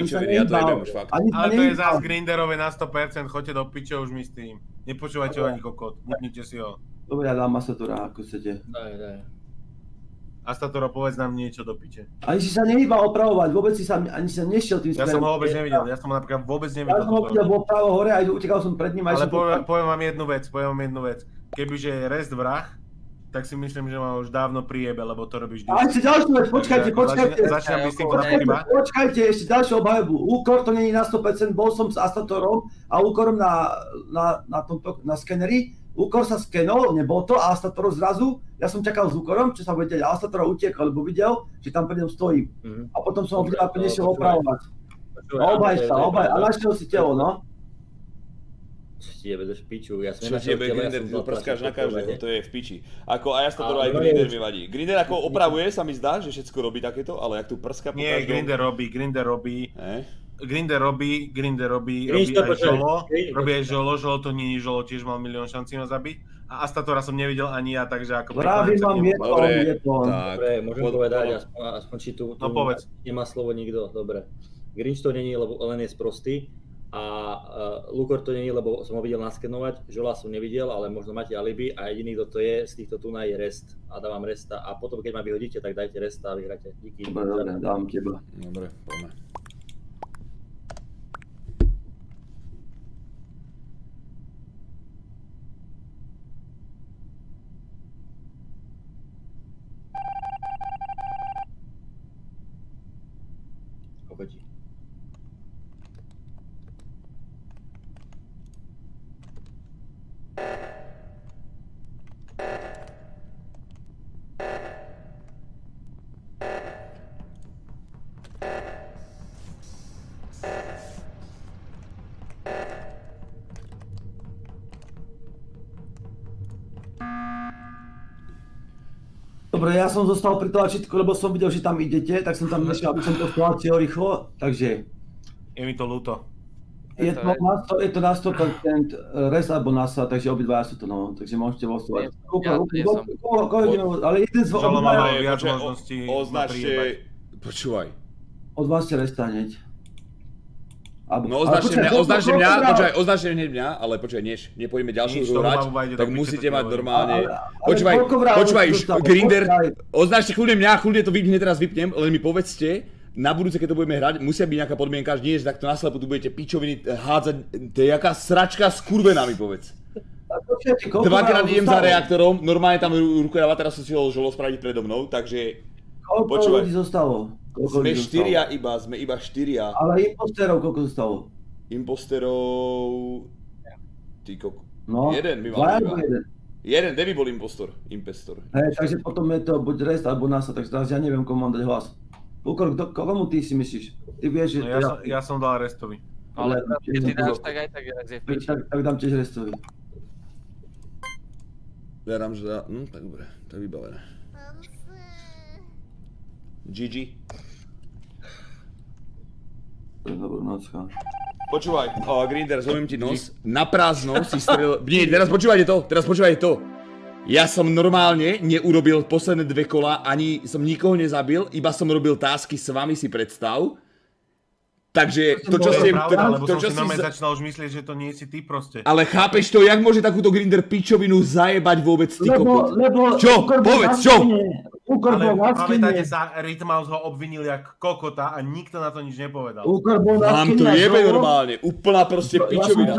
sa nevýbal, Ale to je zás Grinderové na 100%, choďte do piče už mi s tým. Nepočúvajte ho ani kokot, nepnite si ho. Dobre, ja dám Astatora, ako chcete. Daj. Astatora, povedz nám niečo do piče. Ani si sa nevýbal opravovať, ani sa nešiel tým smerom. Ja som ho vôbec nevidel, ja som ho napríklad vôbec nevidel. Ja som ho videl, bol právo hore a utekal som pred ním. Ale poviem vám jednu vec. Kebyže je Rest vrah, tak si myslím, že ma už dávno priebe, lebo to robíš A ešte ďalšiu vec, počkajte. Začínam byť s tým chyba. Počkajte, ešte ďalšiu obhajobu. Úkor to není na 100%, bol som s Astatorom a Úkorom na skeneri. Úkor sa skenol, nebol to, a Astator zrazu, ja som čakal s Úkorom, čo sa bude deť, a Astator utiekol, lebo videl, že tam pred ňom stojím. A potom som ho videl, ako nešiel opravovať. Obhaj sa, a našiel si telo, no. Čo ti v piču, ja som čo ti Grinder, ty prskáš na každého, to je v piči. Ako aj Astator, aj Grinder mi vadí. Grinder ako opravuje, sa mi zdá, že všetko robí takéto, ale jak tu prska po Nie, každom... Grinder robí. Grinder robí aj Žolo, to nie je Žolo, tiež mal milión šancí ma zabiť. A Astatora som nevidel ani ja, takže ako... Právě mám je to. Dobre, môžem povedať, aspoň či tu nemá slovo nikto, dobre. Grinch to není, lebo len je sprostý. A Lukor to není, lebo som ho videl naskenovať, Žola som nevidel, ale možno máte alibi a jediný, kto to je z týchto tuna je Rest. A dávam Resta a potom, keď ma vyhodíte, tak dajte Resta a vyhráte. Díky. Dobre, dám teba. Dobre, poďme. Kokoti. Dobre, ja som zostal pri tlačítku, lebo som videl, že tam idete, tak som tam nešiel, aby som to stlačil rýchlo, takže... Je mi to ľúto. Je to na 100% Res alebo NASA, takže obidvaja sú to, no, takže môžete vostovať. Ale jeden z označte... Počúvaj. Odvážte Resta hneď. No označte hneď mňa, ale počúvaj, nepojíme ďalšiu hru hrať, tak musíte mať normálne... Počúvaj, Grinder, označte kľudne mňa, kľudne to hneď teraz vypnem, len mi povedzte, na budúce, keď to budeme hrať, musia byť nejaká podmienka, že nie, že takto naslepo tu budete pičoviny hádzať, to je jaká sračka skurvená, mi povedz. Dvakrát idem za reaktorom, normálne tam ruku dáva, teraz som si ho Žolo spraviť predo mnou, takže... Koľko ľudí zostalo? Sme iba štyria. Ale imposterov koľko zostalo? Imposterov... Ty koko... No, jeden my máme iba. Jeden, Devi bol impostor. Hej, takže potom je to buď Rest alebo NASA, takže teraz ja neviem, komu mám dať hlas. Lukor, komu ty si myslíš? Ty vieš, že... Ja som dal Restovi. Ale keď ty dáš, tak aj tak je v piči. Tak dám tiež Restovi. Ja dám, že dá... tak dobre, to je vybavené. GG. Dobrú nocka. Počúvaj, Grinder, zlomím ti nos. Na prázdno si strelil... Nie, teraz počúvajte to. Ja som normálne neurobil posledné 2 kola, ani som nikoho nezabil, iba som robil tásky s vami, si predstav. Takže to, čo ste... Lebo som si normálne začal už myslieť, že to nie si ty proste. Ale chápeš to, jak môže takúto Grinder pičovinu zajebať vôbec ty kokot? Čo? Povedz, čo? Ale pamätáte sa, Rytmaus ho obvinil jak kokota a nikto na to nič nepovedal. Vám to jebe normálne, úplná proste pičovina.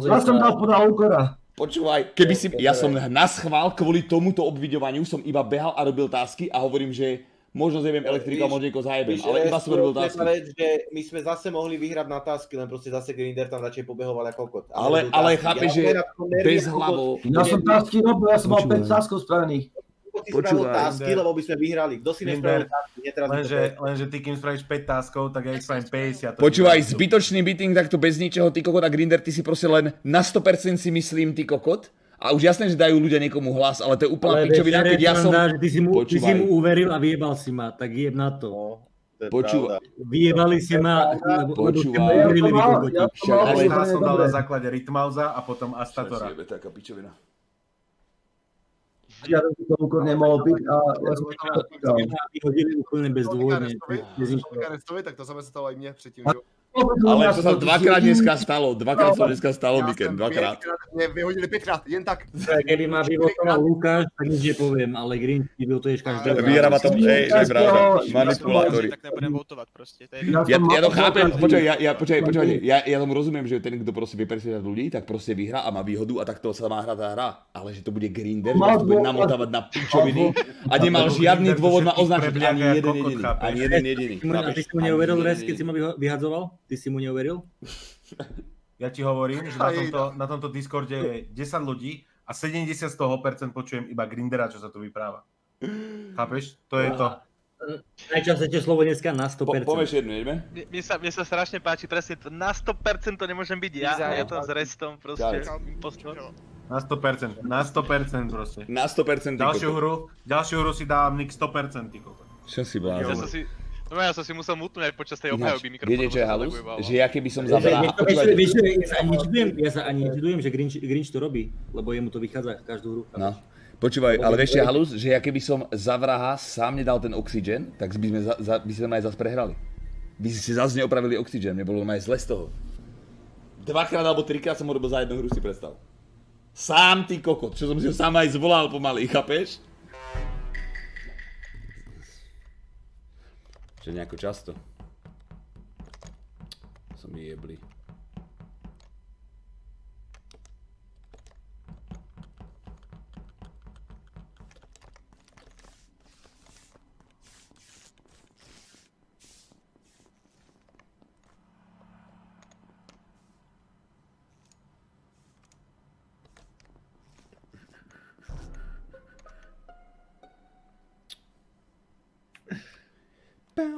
Ja som dal podľa Úkora. Počúvaj, ja som naschvál kvôli tomuto obviňovaniu, som iba behal a robil tásky a hovorím, že možno zjebem elektriku a možno niekoho zajebem, ale iba som robil tásky. Že my sme zase mohli vyhrať na tásky, len proste zase Grinder tam radšej pobehoval ako kokot. Ale chápeš, že bez hlavo... Ja som tásky robil, ja som mal 5 táskov spravených. Ty spravil tásky, lebo by sme vyhrali. Kto si nespravil tásky? Lenže ty, kým spravíš 5 táskov, tak ja ich spravím 50. Počúvaj, zbytočný beating takto bez ničeho, ty kokot a Grinder, ty si proste len na 100% si myslím, ty kokot. A už jasné, že dajú ľudia niekomu hlas, ale to je úplná pičovina, keď ja som... Ty si mu uveril a vyjebal si ma, tak jeb na to. Počúvaj. Vyjebali si ma, lebo ste ma uverili vy kokoti. Ale ja som dal na základe Rytmausa a potom Astatora. Však je taká pičovina. Ja to Úkor nemohol byť a... Vyhodili úplne bezdôvodne. Tak to samé se stalo aj mne předtím. Ale to sa dvakrát dneska stalo, Miken, dvakrát. Mě vyhodili 5krát, jen tak. Keby ma vyvotoval Lukáš, tak nič nepoviem, ale Grinch byl to ještě každého. Vyhráva to, hej, to je pravda, manipulátori. Tak nebudem votovat prostě. Ja to chápem, počkaj, ja tomu rozumiem, že ten, kto proste vie presvedčať ľudí, tak proste vyhrá a má výhodu a tak to sa má hrať tá hra. Ale že to bude grinder, že to bude namotávať na pičoviny a nemal žiadny dôvod ma označiť ani jeden jediný. A ty si mu neuveril, Res, keď si ma vyhadzoval? Ty si mu neuveril? Ja ti hovorím, že na tomto Discorde je 10 ľudí a 70 z toho percent počujem iba grindera, čo sa tu vypráva. Chápeš? To je to. Najčastejšie slovo dneska na 100%. Povieš jednu, ideme? Mne sa strašne páči, presne to, na 100% to nemôžem byť ja to s Restom proste. Na 100%, na 100% proste. Na 100% Ďalšiu hru si dávam nick 100%, ty kokos. Čo si blázon? Ja som si musel mutnúť aj počas tej obhajoby mikrofónu. Viete, čo je halus? Že ja keby som zabral... Ja sa ani nečudujem, že Grinch to robí, lebo jemu to vychádza každú hru. No. Počúvaj, ale vieš, čo je halus? Že ja keby som za vraha sám nedal ten oxygen, tak by sme aj zase prehrali. By si zase neopravili oxygen, mne bolo aj zle z toho. 2-krát alebo 3-krát som ho robil za jednu hru, si predstav. Sám ty kokot, čo som si ho sám aj zvolal pomaly, chápeš? Že nejako často. Som mi jebli.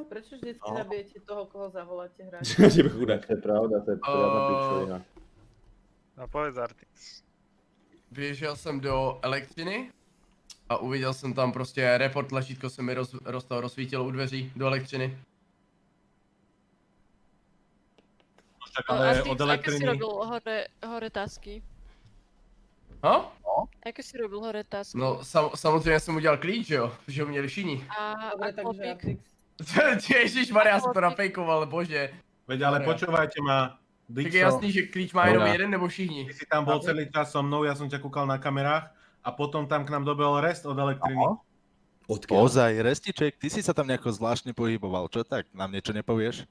Prečo vždycky zabijete toho, koho zavoláte hrať? Tebe chudák. To je pravda, to je priadna pičovina. No povedz, Artix. Běžel jsem do elektřiny a uviděl jsem tam prostě report, tlačítko se mi rozsvítilo u dveří do elektřiny. Ale od Aké si elektriny... robil hore tasky? Ha? Aké si robil hore tasky? No samozřejmě jsem udělal klíč, jo, že ho měli všichni. A klopík? Ježišmarja, já jsem to napejkoval, bože. Veď ale počúvajte ma, Tak je jasný, že klíč má jenom jeden nebo všichni. Ty si tam bol celý čas so mnou, ja som ťa kúkal na kamerách a potom tam k nám dobehol Rest od elektriny. Ozaj, Restiček, ty si sa tam nejako zvláštne pohyboval, čo tak? Nám niečo nepovieš?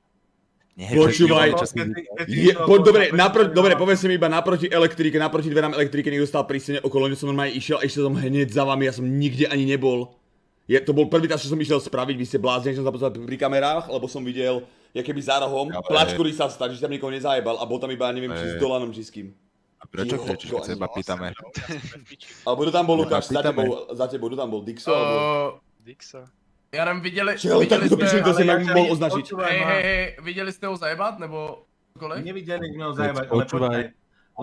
Počúvaj, dobre, povedz si mi iba naproti elektrike, naproti dverám elektrike, niekto stál pri stene okolo, som normálne išiel a išiel som hneď za vami, ja som nikde ani nebol. To bol prvý čas, čo som išiel spraviť, vy ste blázni, že som sa pozrel pri kamerách, lebo som videl, keby za rohom, plačkurí sa stať, že tam nikoho nezajebal a bol tam iba, neviem, či s Dolanom, či s kým. A prečo kričíš, keď sa iba pýtame? Alebo kto tam bol, Lukáš, za tebou, kto tam bol, Dixo? Dixo. Já nevím, viděli to si mohl označiť. Hej, viděli jste ho zajebat, nebo kolik? Neviděli sme ho zajebať, ale počkaj.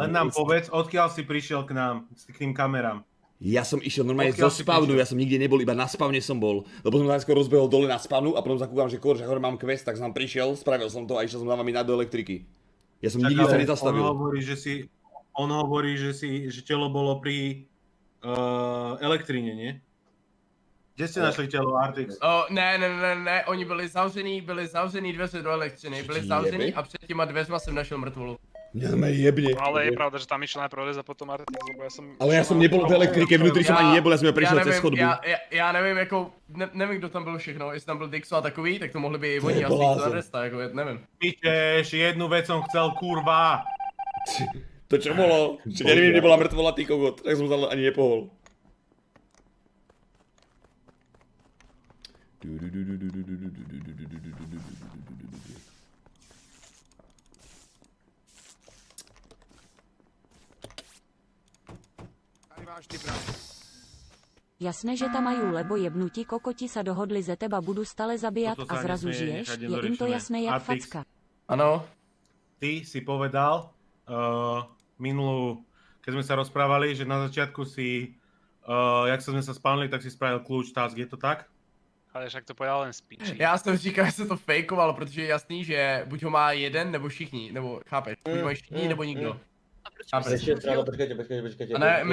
Len nám povedz, odkiaľ si prišiel k nám, k tým kamerám. Ja som išiel normálne zo spavnu, ja som nikde nebol, iba na spavne som bol. Lebo som najskôr rozbehol dole na spavnu a potom sa kúkam, že hore mám quest, tak som prišiel, spravil som to a išiel som za vami na do elektriky. Ja som nikde sa nezastavil. On hovorí, že telo bolo pri elektríne, nie? Kde ste našli tělo, Artix? Ne, oni byli zavřený dveře do elektřiny, byli zavřený a před těma dveřma jsem našel mrtvolu. Jebne. Ale je pravda, že tam išiel najprv Rez a potom Artix, lebo ja som... Ale ja som nebol v elektrike, vnútri som ani nebol, ja som prišiel cez chodbu. Já nevím, jako, nevím, kdo tam byl všechno, jestli tam byl Dixo a takový, tak to mohli by i oni, asi to Resta, jako, nevím. Pičeš, jednu vec som chcel, kurva. To čo bolo? Čiže ja neviem, nebola mŕtvola, ty kogot, tak som sa ani nepohol. Jasné, že tam majú, lebo jebnutí kokoti sa dohodli ze teba budú stále zabíjať a zrazu žiješ, je im to jasné jak facka. Ano. Ty si povedal minulú, keď sme sa rozprávali, že na začiatku si, jak sme sa spálili, tak si spravil kľúč task, je to tak? Ale však to povedal len spíči. Já jsem říkal, že se to fejkovalo, protože je jasný, že buď ho má jeden, nebo všichni, nebo chápeš, buď mají všichni, nebo nikdo. Počkajte. Ne,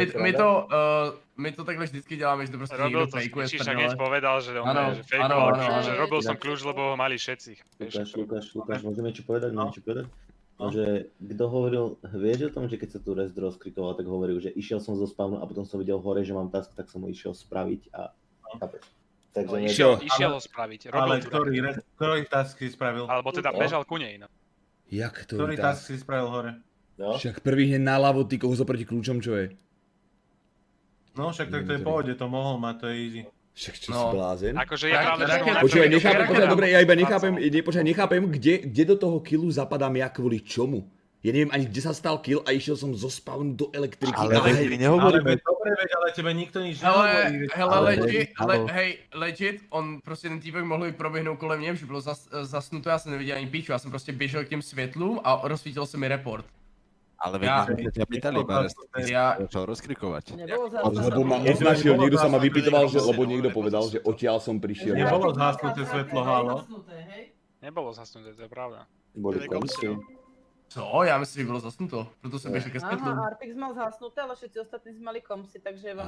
my to takhle vždycky děláme, že to prostě Robil někdo to fejkuje Squishy, však hneď povedal, že on že fejkoval, že robil som kľúč, lebo ho mali všetci. Lukáš, môžeme niečo povedať? Že kto hovoril, vieš o tom, že keď sa tu rest rozkrikoval, tak hovoril, že išiel som zo spawnu a potom som videl hore, že mám task, tak som ho išiel spraviť a chápeš. Takže Išiel ho spraviť, Ale robil ktorý task si spravil? Alebo teda bežal ku nej, no. Jak to Ktorý task si spravil hore? Však prvý hneď naľavo, ty koho proti kľúčom, čo je? No však tak to je v pohode, to mohol mať, to je easy. Však čo si blázen? Akože ja práve Počúvaj, nechápem, kde do toho killu zapadám ja kvôli čomu? Ja neviem ani, kde sa stal kill a išiel som zo spawnu do elektriky. Ale nehovoríme. Dobre, veď, ale tebe nikto nič nehovorí. Legit, on prostě ten týpek mohl proběhnout kolem něm, že bylo zasnuto, já jsem neviděl ani píču, já jsem prostě běžel k těm světlům a rozsvítil se mi report. Ale veď my sme ťa pýtali, Barest, ty si začal rozkrikovať. Lebo ma označil, niekto sa ma vypytoval, lebo niekto povedal, že odtiaľ som prišiel. Nebolo zhasnuté svetlo, halo? Nebolo zhasnuté, to je pravda. Boli komsy. Co? Já myslím, že bylo zasnuto, proto jsem běžel ke světlům. Aha, Artix mal zhasnuté, ale všetci ostatní mali komsy, takže vám...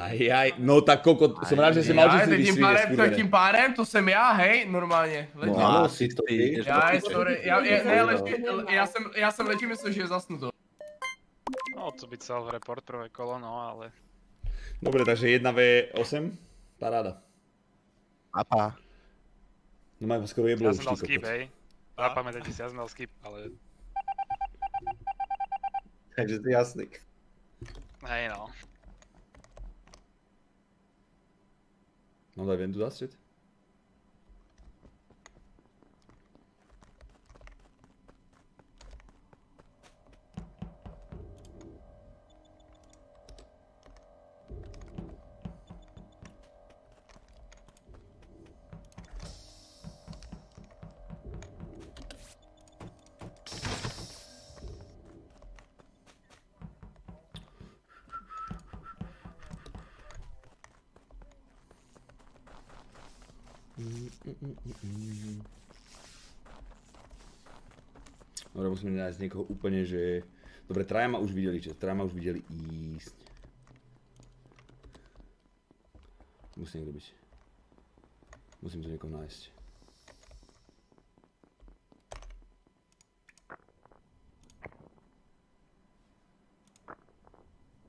No tak kokot, som rád, že si mal všetci vysvieť, Tím pádem, to jsem já, hej, normálně. No áno, si to ty. Já jsem legit myslel, že je zasnuto. No, to by self-report prvé kolo, no ale... Dobre, takže 1v8, paráda. Apa. No majú skoro jeblo Ja už, som dal ty skip, kokot. hej. Zapamätajte si, ja som dal skip, ale... Takže to je jasný. Hej no. No daj vendu zastřed. Dobre, musíme nájsť niekoho úplne, že... Dobre, traja ma už videli, ísť. Musí niekto byť. Musím to niekoho nájsť.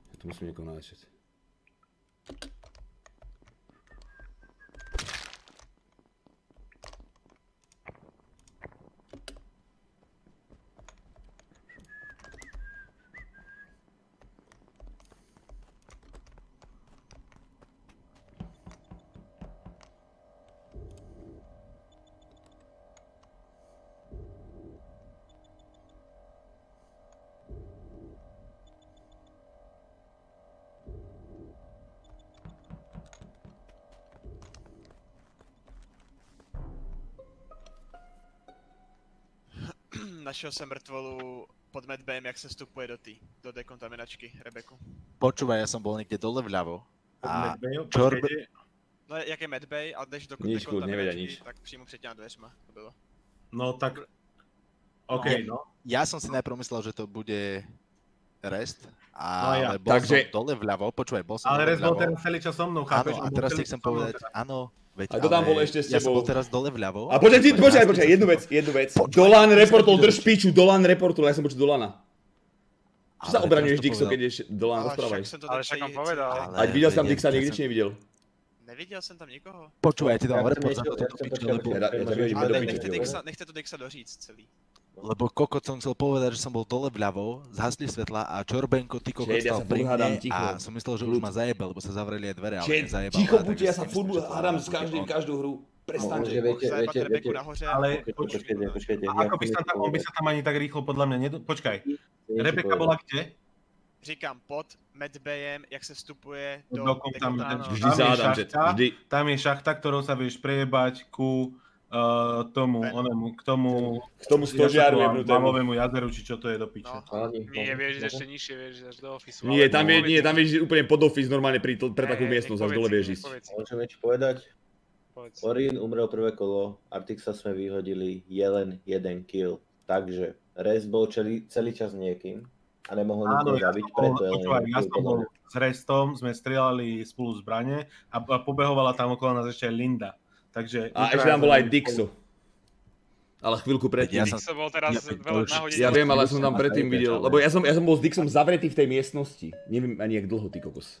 Ja tu musím niekoho nájsť všetci. Našel jsem mrtvolu pod medbayem, jak se vstupuje do dekontaminačky, Rebeku. Počúvaj, ja som bol niekde dole vľavo. A No jak je medbay a jdeš do Nič, nevedia dekontaminačky, nič. tak přímo před těma dveřma to bylo. No tak... OK, no. Ja som si najprv myslel, že to bude rest, ja. ale bol som dole vľavo, počúvaj, bol som Ale dole rest bol vľavo. teraz celý čas so mnou, chápeš? Áno, a teraz ti chcem povedať, áno, veď, A kto tam bol ešte s ja som tebou? bol teraz dole vľavo. A počkaj, jednu vec. Dolan reportol, drž piču, Dolan reportol, ja som počul Dolana. Čo sa obraňuješ, Dixo, keď ideš Dolan, rozprávaj. Ale však on povedal. Ať videl som tam Dixa, nikdy či nevidel. Neviděl jsem tam nikoho. Počúvaj, ja ti dám report za toto piču, lebo... Ale nechte to Dixa doříct celý. Lebo kokot som chcel povedať, že som bol dole vľavo, zhasli svetla a Čorbenko, ty kokot Čed, ja stal sa pri furt hádam mne ticho. a som myslel, že už ma zajebal, lebo sa zavreli aj dvere, ale Čed, nezajebal. ticho buďte, ja sa furt hádam s každú hru. Prestaňte. Ale počkajte, on by sa tam ani tak rýchlo podľa mňa počkaj. Rebeka bola kde? Říkám, pod medbayem, jak se vstupuje do dekontaminačky. Tam je šachta, ktorou sa vieš prejebať ku k tomu stožiaru jebnutému. Malovému jazeru, či čo to je do piče. Nie, vieš ísť ešte nižšie, vieš ísť až do ofisu. Nie, tam vieš ísť úplne pod office, normálne pre takú miestnosť, až dole vieš ísť. Môžem niečo povedať? Orin umrel prvé kolo, Artixa sme vyhodili, je len jeden kill. Takže Rez bol celý čas niekým. a nemohol nikoho zabiť, preto je len... Ja som bol s Restom, sme strieľali spolu zbrane a pobehovala tam okolo nás ešte aj Linda. Takže... A ešte tam bol aj Dixo. Ale chvíľku predtým. Dixo bol teraz veľa náhodí. Ja viem, ale som tam predtým videl, lebo ja som bol s Dixom zavretý v tej miestnosti. Neviem ani jak dlho, ty kokos.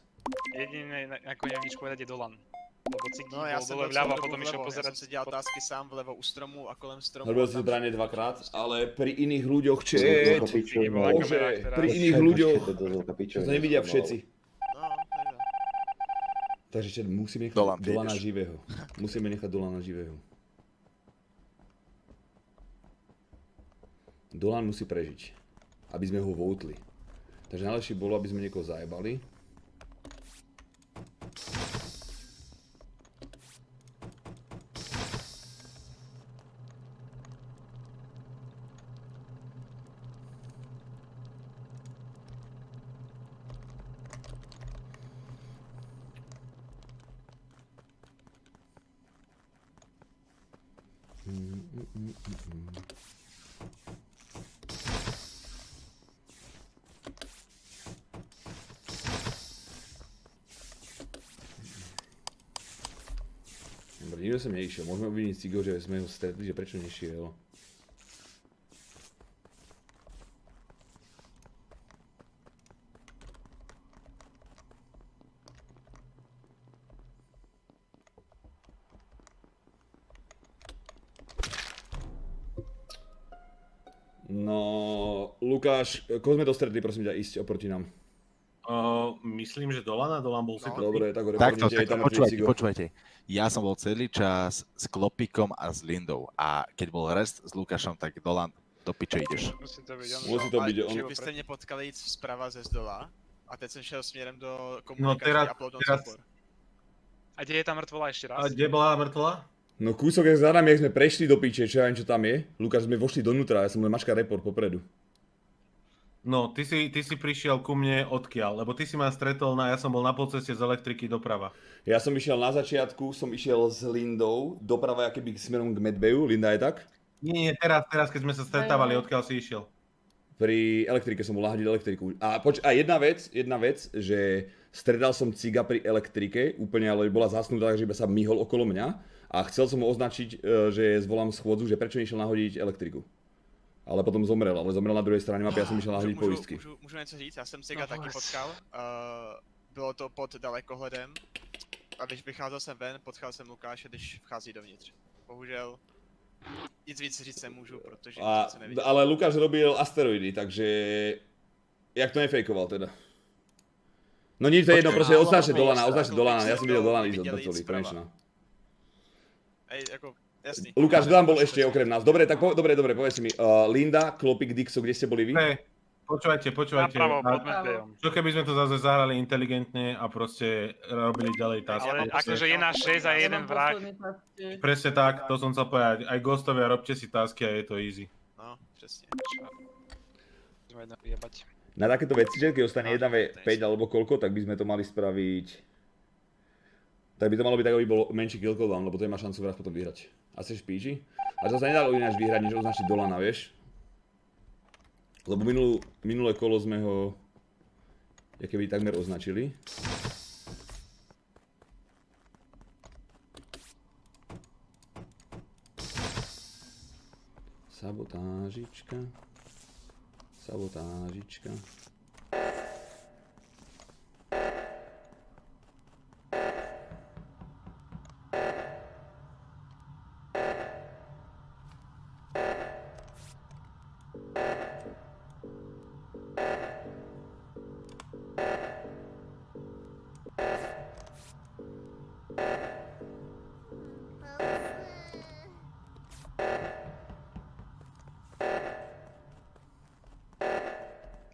Jediné, ako neviem nič povedať, je Dolan. Lebo Ciggy No ja bol som dole vľavo a potom išiel ja pozerať. som si delal otázky sám vlevo u stromu a kolem stromu. Robil si zbranie dvakrát, ale pri iných ľuďoch Bože, pri iných ľuďoch, to nevidia všetci. Takže ešte musíme nechať Dolana živého. Musíme nechať Dolana živého. Dolan musí prežiť, aby sme ho voutli. Takže najlepšie bolo, aby sme niekoho zajebali. Dobre, nikto som neišiel. Môžeme obviniť Cigo, že sme ho stretli, že prečo nešiel. No, Lukáš, koho sme dostretli, prosím ťa, ísť oproti nám? Myslím, že Dolan bol si... Dobre, tak ho Takto, reportnite, je tam počúvajte. Ja som bol celý čas s Klopikom a s Lindou. A keď bol rest s Lukášom, tak Dolan, do piče ideš. Musí to byť on. Že byste mě potkali jít zprava ze zdola a teď jsem šel směrem do komunikačky a uploadnout support. A kde je tá mŕtvola ešte raz? A kde bola mŕtvola? No kúsok je za nami, jak sme prešli do piče, čo ja viem, čo tam je. Lukáš, sme vošli donútra, ja som len mačka report popredu. No, ty si prišiel ku mne odkiaľ, lebo ty si ma stretol ja som bol na polceste z elektriky doprava. Ja som išiel na začiatku, som išiel s Lindou, doprava akoby smerom k Medbayu, Linda je tak? Nie, teraz keď sme sa stretávali, odkiaľ si išiel? Pri elektrike som bol nahodiť elektriku. A jedna vec, že stredal som Ciga pri elektrike, úplne, ale bola zasnutá, takže iba sa myhol okolo mňa a chcel som ho označiť, že zvolám schôdzu, že prečo nešiel nahodiť elektriku. Ale potom zomrel, na druhej strane mapy, ja som išiel nahodiť poistky. Můžu něco říct, já jsem Ciga taky potkal. Bylo to pod dalekohledem a když vycházel jsem ven, potkal jsem Lukáše, když vchází dovnitř. Bohužel nic víc říct nemůžu, protože nic se neviděl. Ale Lukáš robil asteroidy, takže jak to nefejkoval teda? No nič, to je jedno, proste označte Dolana, ja som videl Dolana ísť od mŕtvoly, konečná. Ej, ako... Jasný. Lukáš, kto tam bol ešte okrem nás? Dobre, tak dobre, povedz mi. Linda, Klopik, Dixo, kde ste boli vy? Počúvajte. Čo keby sme to zase zahrali inteligentne a proste robili ďalej task. Ale akože je nás 6 a jeden vrah. Presne tak, to som chcel povedať. Aj ghostovia, robte si tasky a je to easy. No, presne. Na takéto veci, že keď ostane 1v5 alebo koľko, tak by sme to mali spraviť... Tak by to malo byť tak, aby bol menší kill cooldown, lebo to má šancu vrah potom vyhrať. A chceš píči? A to sa nedalo ináč vyhrať, než označiť Dolana, vieš? Lebo minulé kolo sme ho... keby takmer označili. Sabotážička.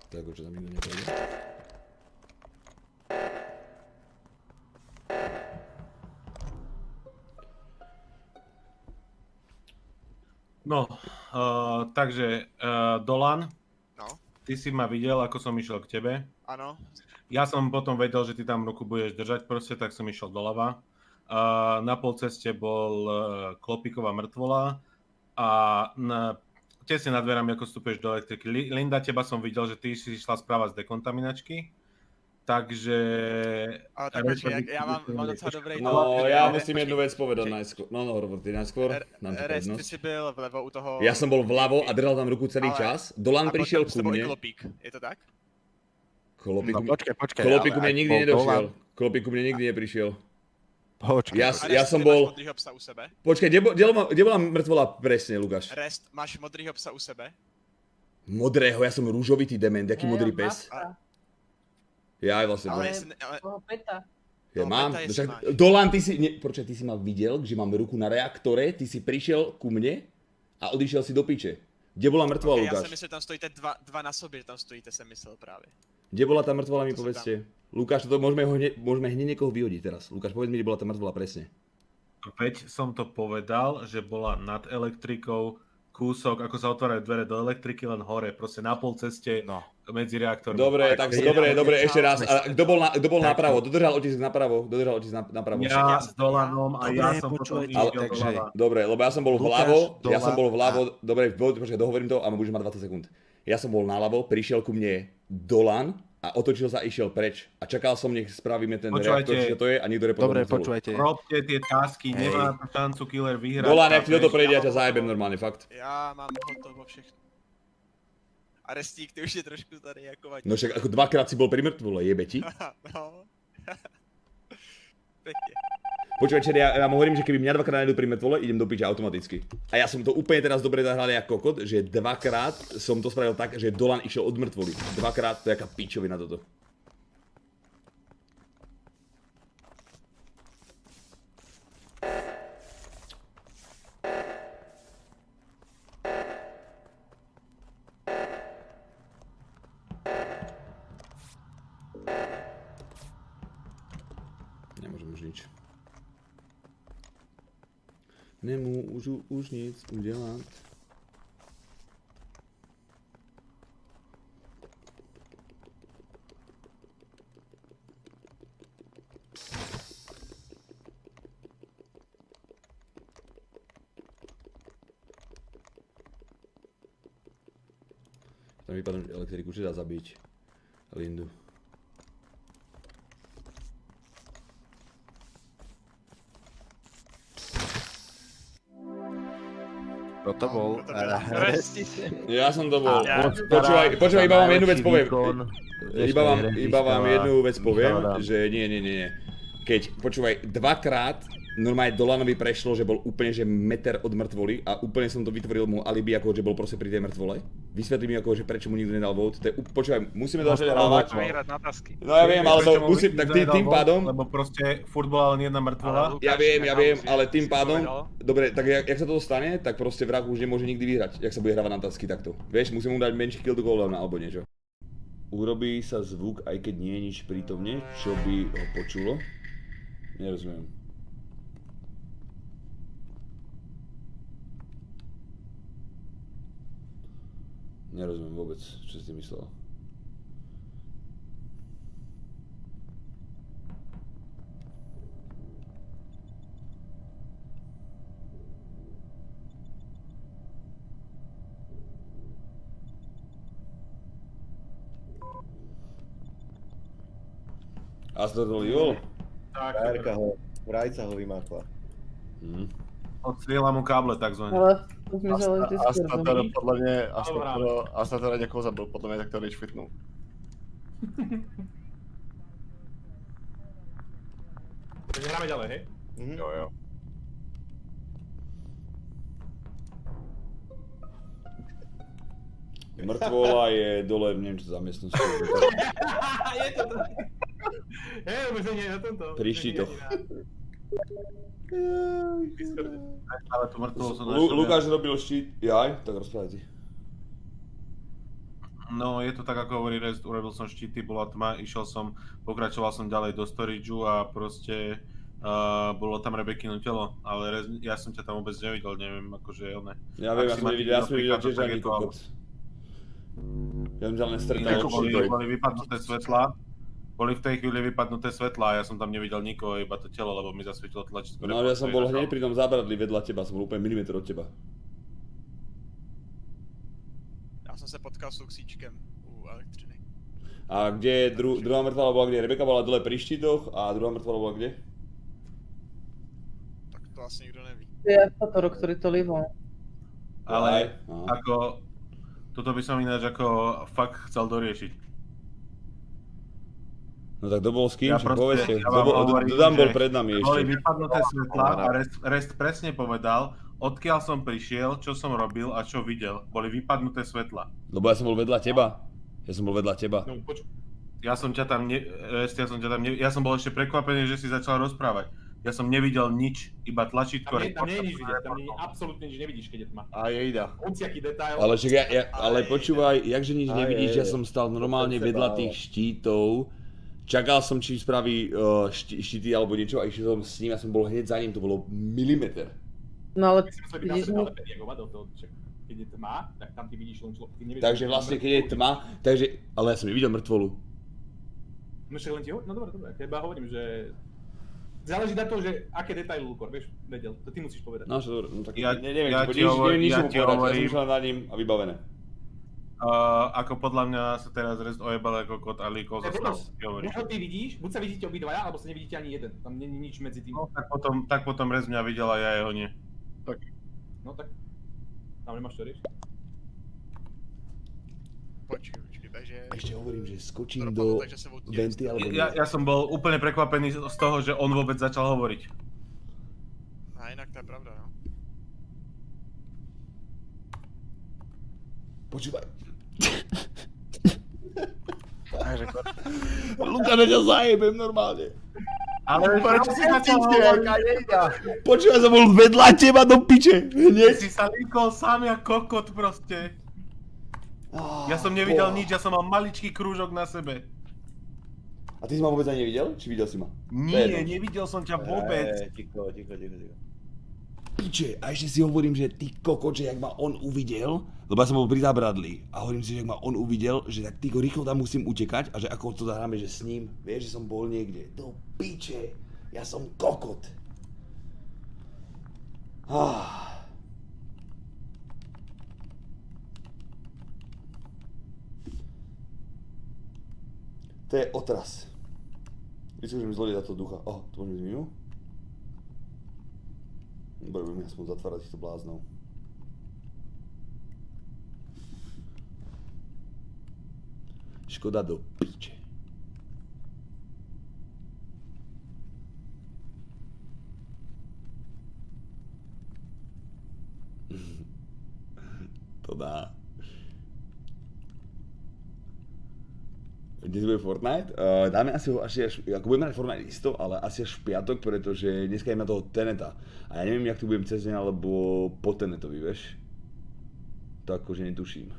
Tak, čo tam nikto nepôjde. No, takže Dolan, no. Ty si ma videl, ako som išiel k tebe. Áno. Ja som potom vedel, že ty tam ruku budeš držať proste, tak som išiel doľava. Na polceste bol Klopíková mŕtvola a tesne nad dverami, ako vstupuješ do elektriky. Linda, teba som videl, že ty si išla správa z dekontaminačky. Takže... Ale tak počkej, ja mám docela dobrý... No, ja musím jednu vec povedať najskôr. No, Robert, ty najskôr. Rest, ty si byl vlevo u toho... Ja som bol vľavo a držal tam ruku celý čas. Dolan prišiel ku mne. Klopík, je to tak? Klopík, no, počkej. Klopík ku mne nikdy nedošiel. Klopík ku mne nikdy neprišiel. Počkej. Ja som bol... Modrýho psa u sebe? Počkej, kde bola mŕtvola presne, Lukáš? Rest, máš modrýho psa u sebe? Modrého, ja som rúžovitý dement, aký modrý pes. Ja aj vlastne. Ale toho peta. Ja mám. Dolan, ty si, ty si ma videl, že mám ruku na reaktore, ty si prišiel ku mne a odišiel si do piče. Kde bola mŕtvola, Lukáš? Ja som myslel, tam stojíte dva na sobě, že tam stojíte, som myslel práve. Kde bola tá mŕtvola, mi povedzte. Lukáš, môžeme hneď niekoho vyhodiť teraz. Lukáš, povedz mi, kde bola tá mŕtvola presne. Veď som to povedal, že bola nad elektrikou, kúsok, ako sa otvárajú dvere do elektriky, len hore, proste na pol ceste medzi reaktormi. Dobre, tak dobre, ešte raz. A kto bol napravo? Dodržal otisk napravo? Napravo. Ja s Dolanom a ja som potom išiel doľava. Dobre, lebo ja som bol vľavo, dobre, počkaj, dohovorím to a budeš mať 20 sekúnd. Ja som bol naľavo, prišiel ku mne Dolan a otočil sa a išiel preč. A čakal som, nech spravíme ten reaktor, čo to je a niekto reportoval. Dobre, počúvajte. Robte tie tasky, nemá šancu killer vyhrať. Dolan, ak ti toto prejde, ja ťa zajebem normálne, fakt. Ja mám hotovo všechno. A Restík, ty už je trošku starý ako Vaťa. No však ako dvakrát si bol pri mŕtvole, jebe ti? No. Pekne. Počúvaj, ja vám hovorím, že keby mňa dvakrát nájdu pri mŕtvole, idem do piče automaticky. A ja som to úplne teraz dobre zahral ako kokot, že dvakrát som to spravil tak, že Dolan išiel od mŕtvoly. Dvakrát, to je jaká pičovina toto. Nemôžem už nič. Nemôžu už nic udelať. Tam vypadám elektriku, že dá zabiť Lindu. To bol. Ja som to bol. Počúvaj, iba vám jednu vec poviem. Iba vám jednu vec poviem, že nie. Keď, počúvaj, dvakrát normálne Dolanovi prešlo, že bol úplne že meter od mŕtvoly a úplne som to vytvoril mu alibi, ako že bol proste pri tej mŕtvole. Vysvetli mi ako, že prečo mu nikto nedal vote. Počúvaj, musíme to začať hrávať. No ja viem, ale to musím, tak tým pádom... Lebo proste fotbal len jedna mŕtvola. Ja viem, ale tým pádom... Dobre, tak jak sa toto stane, tak proste vrah už nemôže nikdy vyhrať, jak sa bude hrávať na tasky takto. Vieš, musím mu dať menší kill to cooldown alebo niečo. Urobí sa zvuk, aj keď nie je nič prítomne, čo by ho počulo? Nerozumiem. Nerozumiem vôbec, čo si ty myslel. Astor Jol? Rajca ho vymáchla. Odstriela mu káble takzvané. Ale to zmizelo v Discordu. Podľa mňa Astatora niekoho zabil, podľa mňa tak to rage quitnul. Takže hráme ďalej, hej? Jo. Mŕtvola je dole, neviem čo za miestnosť. Je to tak. Hej, už nie je na tomto. Pri štítoch. Ale tu mŕtvolu som našiel. Lukáš robil štít, jaj, tak rozprávajte. No, je to tak, ako hovorí Rest, urobil som štíty, bola tma, pokračoval som ďalej do storageu a proste bolo tam Rebekino telo, ale ja som ťa tam vôbec nevidel, neviem, akože oné. Ja viem, ja som nevidel tiež ani kokot. Ja som ťa len stretol. Boli vypadnuté svetla. Boli v tej chvíli vypadnuté svetlá a ja som tam nevidel nikoho, iba to telo, lebo mi zasvietilo tlačítko. No ja som bol hneď pri tom zábradlí vedľa teba, som bol úplne milimeter od teba. jsem se potkal s Luxíčkem u elektřiny. A kde druhá mŕtvola bola kde? Rebeka bola dole pri štítoch a druhá mŕtvola bola kde? Tak to asi nikdo neví. Je Asatoro, ktorý to lival. Ale ako, toto by som ináč ako fakt chcel doriešiť. No tak to bol s kým? Ja Však povedzte, hovorím, Dodám bol že pred nami ešte. Boli vypadnuté svetla a Rest presne povedal, odkiaľ som prišiel, čo som robil a čo videl. Boli vypadnuté svetla. Lebo ja som bol vedľa teba. Ja som bol vedľa teba. No, ja som bol ešte prekvapený, že si začal rozprávať. Ja som nevidel nič, iba tlačítko. Tam nie je nič vidieť, tam absolútne nič nevidíš, keď je tma. A jejda. Hociaký detail. Ale však ale počúvaj, jakže nič nevidíš, ja som stal normálne vedľa tých štítov. Čakal som, či spraví štíty alebo niečo a išiel som s ním, ja som bol hneď za ním, to bolo milimeter. No ale vidíš mu... Keď je tma, tak tam ty vidíš len človek. Takže vlastne keď je tma, ale ja som nevidel mŕtvolu. No však len ti hovorím, no dobre, keď iba hovorím, že... Záleží na to, že aké detaily Lukor, vieš, vedel, to ty musíš povedať. No dobre, no tak neviem, ja nič mu povedať, ja som hovorím, išiel nad ním a vybavené. Ako podľa mňa sa teraz Rest ojebal ako kot a líkol za slas. Buď ho ty vidíš, buď sa vidíte obidvaja, alebo sa nevidíte ani jeden, tam nie je nič medzi tým. No tak potom Rest mňa videl a ja jeho nie. Tak. No tak. Tam nemáš čo riešiť? Počkej, takže... Ešte hovorím, že skočím do venty alebo... Ja som bol úplne prekvapený z toho, že on vôbec začal hovoriť. A inak to je pravda, no. Počúvaj. Luka, na ťa zajebem normálne. Ale prečo si začal hovoriť? Počúvaj, som bol vedľa teba do piče. Hneď. Si sa líkol sám jak kokot proste. Ja som nevidel nič, ja som mal maličký krúžok na sebe. A ty si ma vôbec ani nevidel? Či videl si ma? Nie, nevidel som ťa vôbec. Ticho. Piče, a ešte si hovorím, že ty kokot, že jak ma on uvidel, lebo ja som bol pri zábradli a hovorím si, že jak ma on uvidel, že tak týko rýchlo tam musím utekať a že ako to zahráme, že s ním, vieš, že som bol niekde. Do piče, ja som kokot. To je otras. Vyskúšam zlodiť za toho ducha. To môžeme ísť mimo? Dobre, budeme aspoň zatvárať týchto bláznov. Škoda do piče. To dá. Dnes bude Fortnite? Dáme asi až, ako budeme hrať Fortnite isto, ale asi až v piatok, pretože dneska idem na toho Teneta. A ja neviem, jak tu budem cez deň, alebo po Tenetovi, vieš? To akože netuším.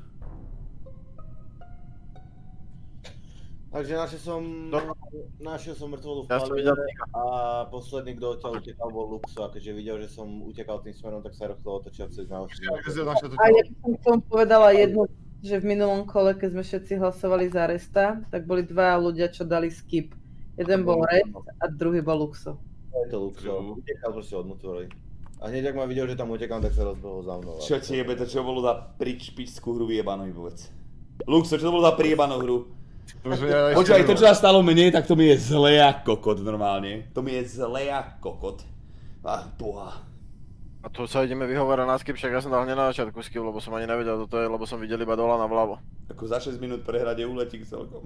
Takže našiel som mŕtvolu v palíve a posledný, kto odtiaľ utekal, bol Luxo, a keďže videl, že som utekal tým smerom, tak sa rýchlo otočil cez mňa. A ja by som k tomu povedala jednu, že v minulom kole, keď sme všetci hlasovali za Resta, tak boli dvaja ľudia, čo dali skip. Jeden bol Rest a druhý bol Luxo. Je to Luxo, utekal proste od mŕtvoly. A hneď ak ma videl, že tam utekám, tak sa rozbehol za mnou. Čo ti jebe, to čo bolo za špičskú hru vyjebanú, mi povedz. Luxo, čo to bolo za prijebanú hru? Počúvaj, to čo sa stalo mne, tak to mi je zle jak kokot normálne. To mi je zle jak kokot. Boha. A tu sa ideme vyhovárať na skip, však ja som dal hneď na začiatku skip, lebo som ani nevedel, kto to je, lebo som videl iba doľava vľavo. Ako za 6 minút prehrade uletík celkom.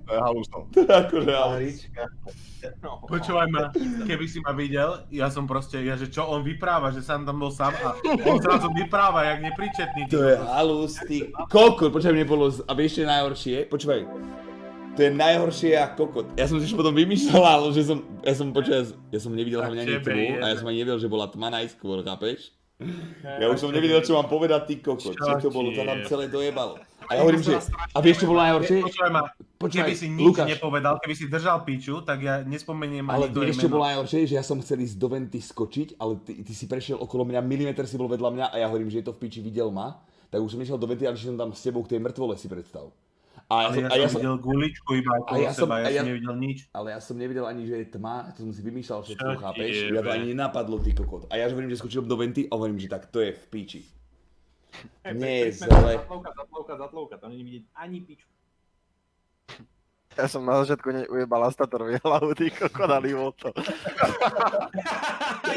To je halúsno. To je akože halús. Počúvaj ma, keby si ma videl, ja som proste, že čo on vypráva, že sám tam bol sám a on zrazu vypráva, jak nepríčetný. To je halús, ty kokot, počúvaj, mne bolo, a vieš čo je najhoršie, počúvaj. To je najhoršie a kokot. Ja som si už potom vymýšľal, že ja som nevidel hlavne ani tmu a ja som ani nevedel, že bola tma najskôr, chápeš? Ja už som nevidel, čo mám povedať, ty kokot. Čo to bolo, to tam celé dojebalo. A ja hovorím, že, a vieš čo bolo najhoršie? Počúvaj ma, keby si nič nepovedal, keby si držal piču, tak ja nespomeniem ani to je meno. Ale vieš čo bolo najhoršie, že ja som chcel ísť do venty skočiť, ale ty si prešiel okolo mňa, milimeter si bol vedľa mňa a ja hovorím, že je to v piči, videl ma. Tak už som išiel do venty a išiel som tam s tebou k tej mŕtvole, si predstav. Ja som videl guličku iba okolo seba, ja som nevidel nič. Ale ja som nevidel ani, že je tma, to som si vymýšľal všetko, chápeš? Ja to ani nenapadlo, ty kokot. A ja že hovorím, že skočil do venty a hovorím, že tak to je v píči. Nie je zle. zatlovka, tam není vidieť ani piču. Ja som na začiatku ujebal Astatorovi hlavu, ty kokonali vo to.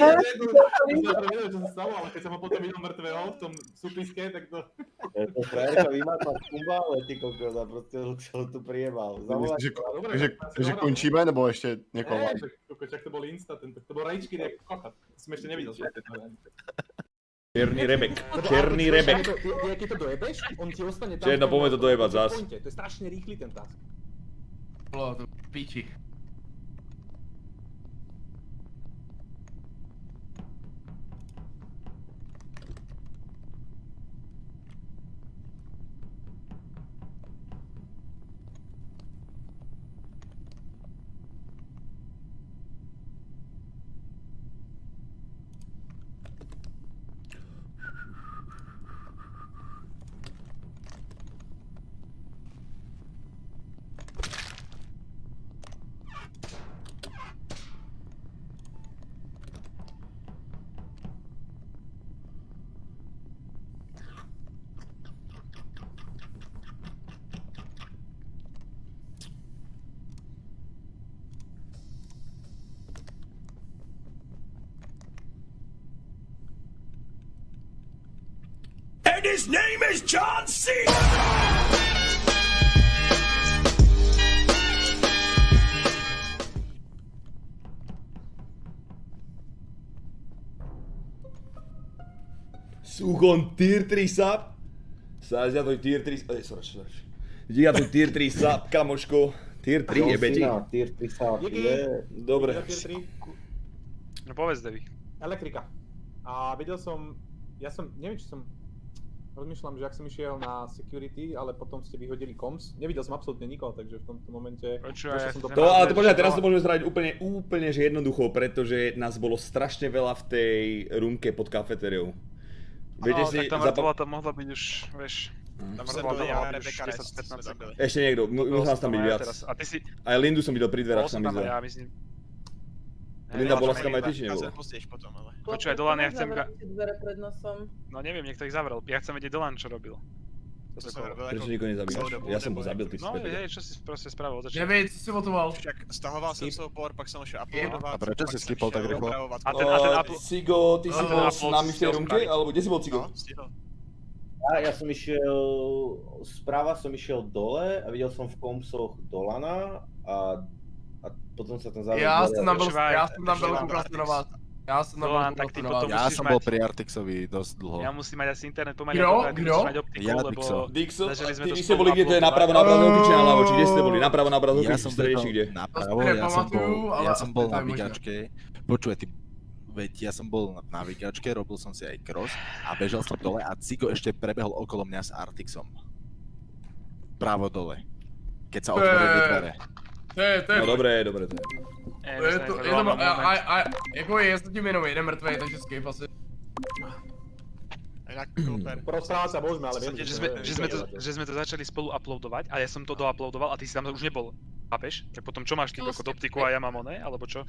Ja som nevedel, čo sa stalo, ale keď som ho potom videl mŕtvého v tom súpiske, tak to... To frajerka vymátla z kumbále, ty kokos, a proste ho tu prijebal. Takže končíme, nebo ještě někoho? Ne, čak to bol Insta, to bol rage kid jak kochat. To som ešte nevidel. Černý rebek. Ty, keď to dojebeš, on ti ostane tam... Černo, poďme to dojebať zás. To je strašne rýchly ten task. Bolo to piči. And his name is John C. Suchon tier 3 sub. Sázia to tier 3... sorry. Díka to tier 3 sub, kamoško. Tier 3 je beti. Tier 3 sub je... Dobre. No povedz, Devi. Elektrika. A videl som... Ja som... Neviem, či som... Rozmýšľam, že ak som išiel na security, ale potom ste vyhodili comms. Nevidel som absolútne nikoho, takže v tomto momente... Ale to počkaj, teraz to môžeme spraviť úplne že jednoducho, pretože nás bolo strašne veľa v tej roomke pod kafetériou. Viete si... Tak tá mŕtvola tam mohla byť už, vieš... Ešte niekto, musel nás tam byť viac. Aj Lindu som videl pri dverách, som videl. Linda bola s tam aj ty, či nebol? Počúvaj, Dolan, ja chcem... Dvere pred nosom. No neviem, niekto ich zavrel. Ja chcem vedieť Dolan, čo robil. Prečo nikoho nezabíjaš? Ja som bol zabil, ty si No, čo si proste spravil od začiatku. Neviem, co si motoval. Však stahoval som support, pak som išiel uploadovať. A prečo si skipol tak rýchlo? Cigo, ty si bol s nami v tej roomke? Alebo kde si bol, Cigo? Ja som išiel... Správa som išiel dole a videl som v kompsoch Dolana a potom sa tam zavrel. Ja som tam bol prokrastinovať. Ja som bol pri Artixovi dosť dlho. Ja musím mať asi internet pomaly ako musím mať optiku, lebo... Dixo, ty ste boli kde, to je napravo, či naľavo, či kde ste boli? Napravo, ja som bežal napravo, ja som bol na navigačke. Počuj, veď ja som bol na navigačke, robil som si aj cross a bežal som dole a Cigo ešte prebehol okolo mňa s Artixom. Právo dole, keď sa otvorili dvere. No dobré. Jako je to tím jenom jeden mrtvej, takže skip asi. Prosprávať sa môžeme, ale viem, že sme to začali spolu uploadovať a ja som to douploadoval a ty si tam už nebol. Chápeš? Tak potom čo máš ty kokot optiku a ja mám one, alebo čo?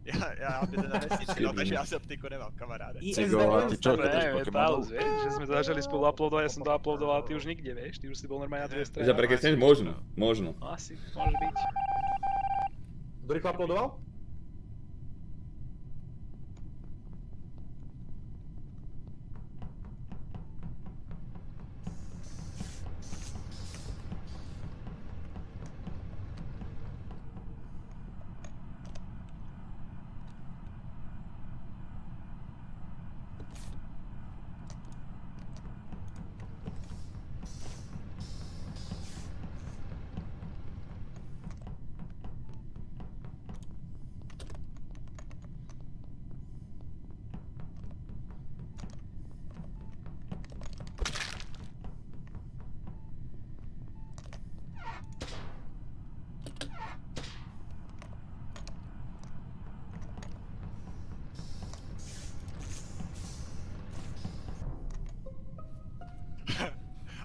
Ja mám jeden na vesničke, no takže ja si optiku nemám, kamaráde. Cigo, a ty čo, chceš Pokémonov? Že sme to začali spolu uploadovať, ja som to uploadoval a ty už nikde, vieš? Ty už si bol normálne na tvojej strane. Za prekecneš? Možno. Asi, môže byť. Kto rýchlo uploadoval?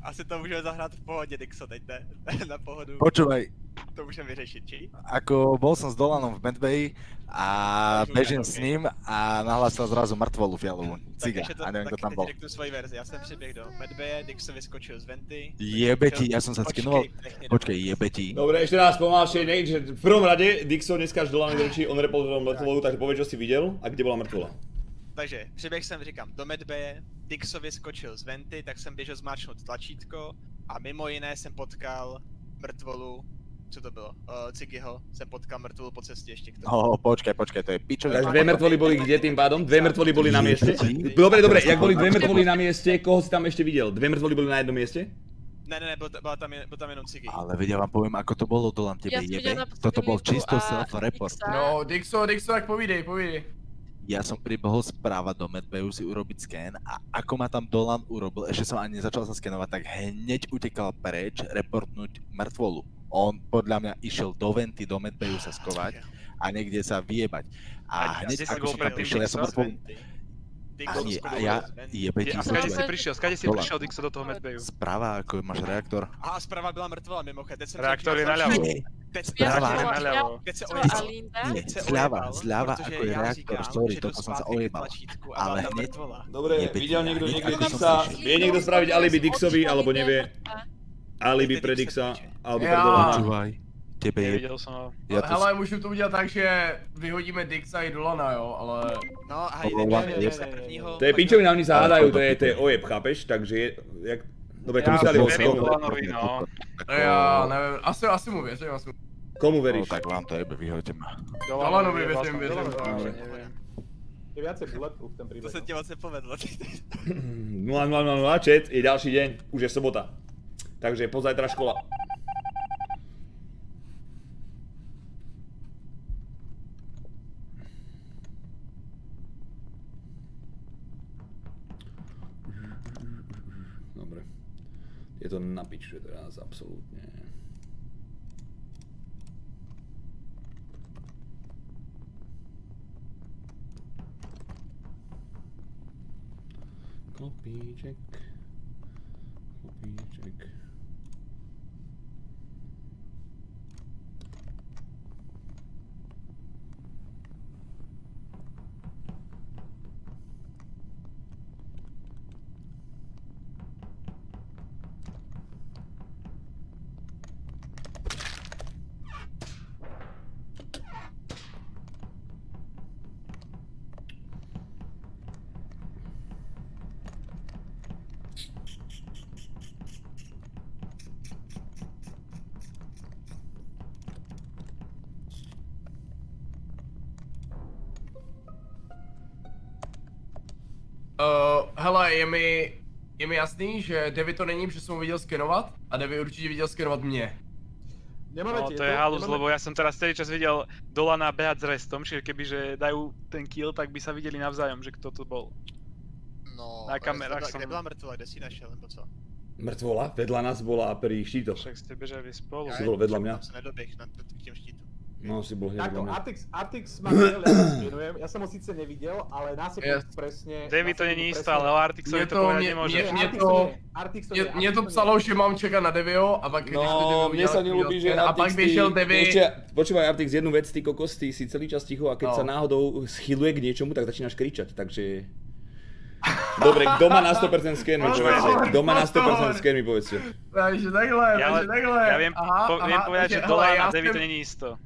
Asi to můžeme zahrát v pohodě, Dixo, teď ne? Na pohodu. Počúvaj, To můžeme vyřešit, či? Ako bol som s Dolanom v Medbayi a bežím s ním a nahlásil zrazu mŕtvolu fialovú. Ciga, a neviem, kto tam bol. Tak teď řeknu svoji verzi, já jsem přiběh do Medbaye, Dixo vyskočil z venty. Jebe ti, ja som sa skinoval. Počkej, jebe ti. Dobre, ešte raz pomalšie, že v prvom rade Dixo dneska až Dolan rečí, on reportoval mŕtvolu, takže povedz, čo si videl a kde bola mŕtvola. Takže přiběh jsem, říkám, do Medbaye, Dixo vyskočil z venty, tak jsem běžel zmáčknout tlačítko a mimo jiné jsem potkal mrtvolu, co to bylo, Cigyho, jsem potkal mrtvolu po cestě ještě k tomu. Počkaj, to je pičový. Takže dve mŕtvoly boli kde tým pádom? Dve mŕtvoly boli na mieste? Dobre, jak boli dve mŕtvoly na mieste, koho si tam ešte videl? Dve mŕtvoly boli na jednom mieste? Ne, byl tam jenom Cigy. Ale veď ja vám poviem, ako to bolo, Dolan, tebe jebe. Toto bol čisto self-report. No, Dixo, tak povídej. Ja som pribehol správa do Medbayu si urobiť sken a ako ma tam Dolan urobil, ešte som ani nezačal sa skenovať, tak hneď utekal preč reportnúť mŕtvolu. On podľa mňa išiel do venty, do Medbayu sa skovať a niekde sa vyjebať. A hneď ako som tam prišiel, ja som mŕtvolu... A ja jebe ti... A skade si prišiel Dixo do toho Medbayu? Správa, ako máš reaktor. Aha, správa byla mŕtvola mimochodem, teď jsem reaktor je naľavo. Správa je naľavo. Zľava, ako je reaktor, sorry, toto som sa ojebal. Ale hneď... Dobre, videl niekto niekde Dixa, vie niekto spraviť alibi Dixovi, alebo nevie? Alibi pre Dixa, alebo pre Dolana. Tebe je... Nevidel som ho. Hele, můžu to udělat tak, že vyhodíme Dixa i Dolana, jo, ale... No, a jdeme se prvního... To je pičovina, oni sa hádajú, to je ojeb, chápeš? Takže je... Dobre, komu si dali Dolanovi, no. Já nevím, asi mu věřím, Komu veríš? Tak vám to jebe, vyhoďte ma. Dolanovi věřím. Je viacej bulletproof ten príbeh. To sa ti moc nepovedlo. 0:00 chat, je ďalší deň, už je sobota. Takže pozajtra škola. Dobre. Je to na piču teraz, absolútne. Klopíček. Hele, je mi jasný, že Devi to není, protože jsem ho viděl skenovat a Devi určitě viděl skenovat mě. No to je halus, lebo ja som teraz celý čas videl Dolana behať s restom, čiže kebyže dajú ten kill, tak by sa videli navzájom, že kto to bol. No, na kamerách som... Kde byla mŕtvola, kde si našiel, nebo co? Mŕtvola? Vedľa nás bola pri štítoch. Však ste bežali spolu. Si bol vedľa mňa. Ja som nedobieh na tým štítu. No, si bol hneď vedľa mňa. Artix ma videl, ja sa skinujem, ja som ho síce nevidel, ale na sekundu presne... Devi to není isto, ale o Artixovi to povedať nemôže. Mně to psalo, že mám čekat na Devio a pak když No, mne sa nelúbi, že a pak vyšiel Devi. Počúvaj Artix, jednu vec, ty kokos, ty si celý čas ticho a keď sa náhodou schyluje k niečomu, tak začínaš kričať, takže... Dobre, kto má na 100% sken mi povedzte. Kto má na 100% sken mi povedzte. Takže takhle. Ja viem povedať, že Dolan a Devi to není isto.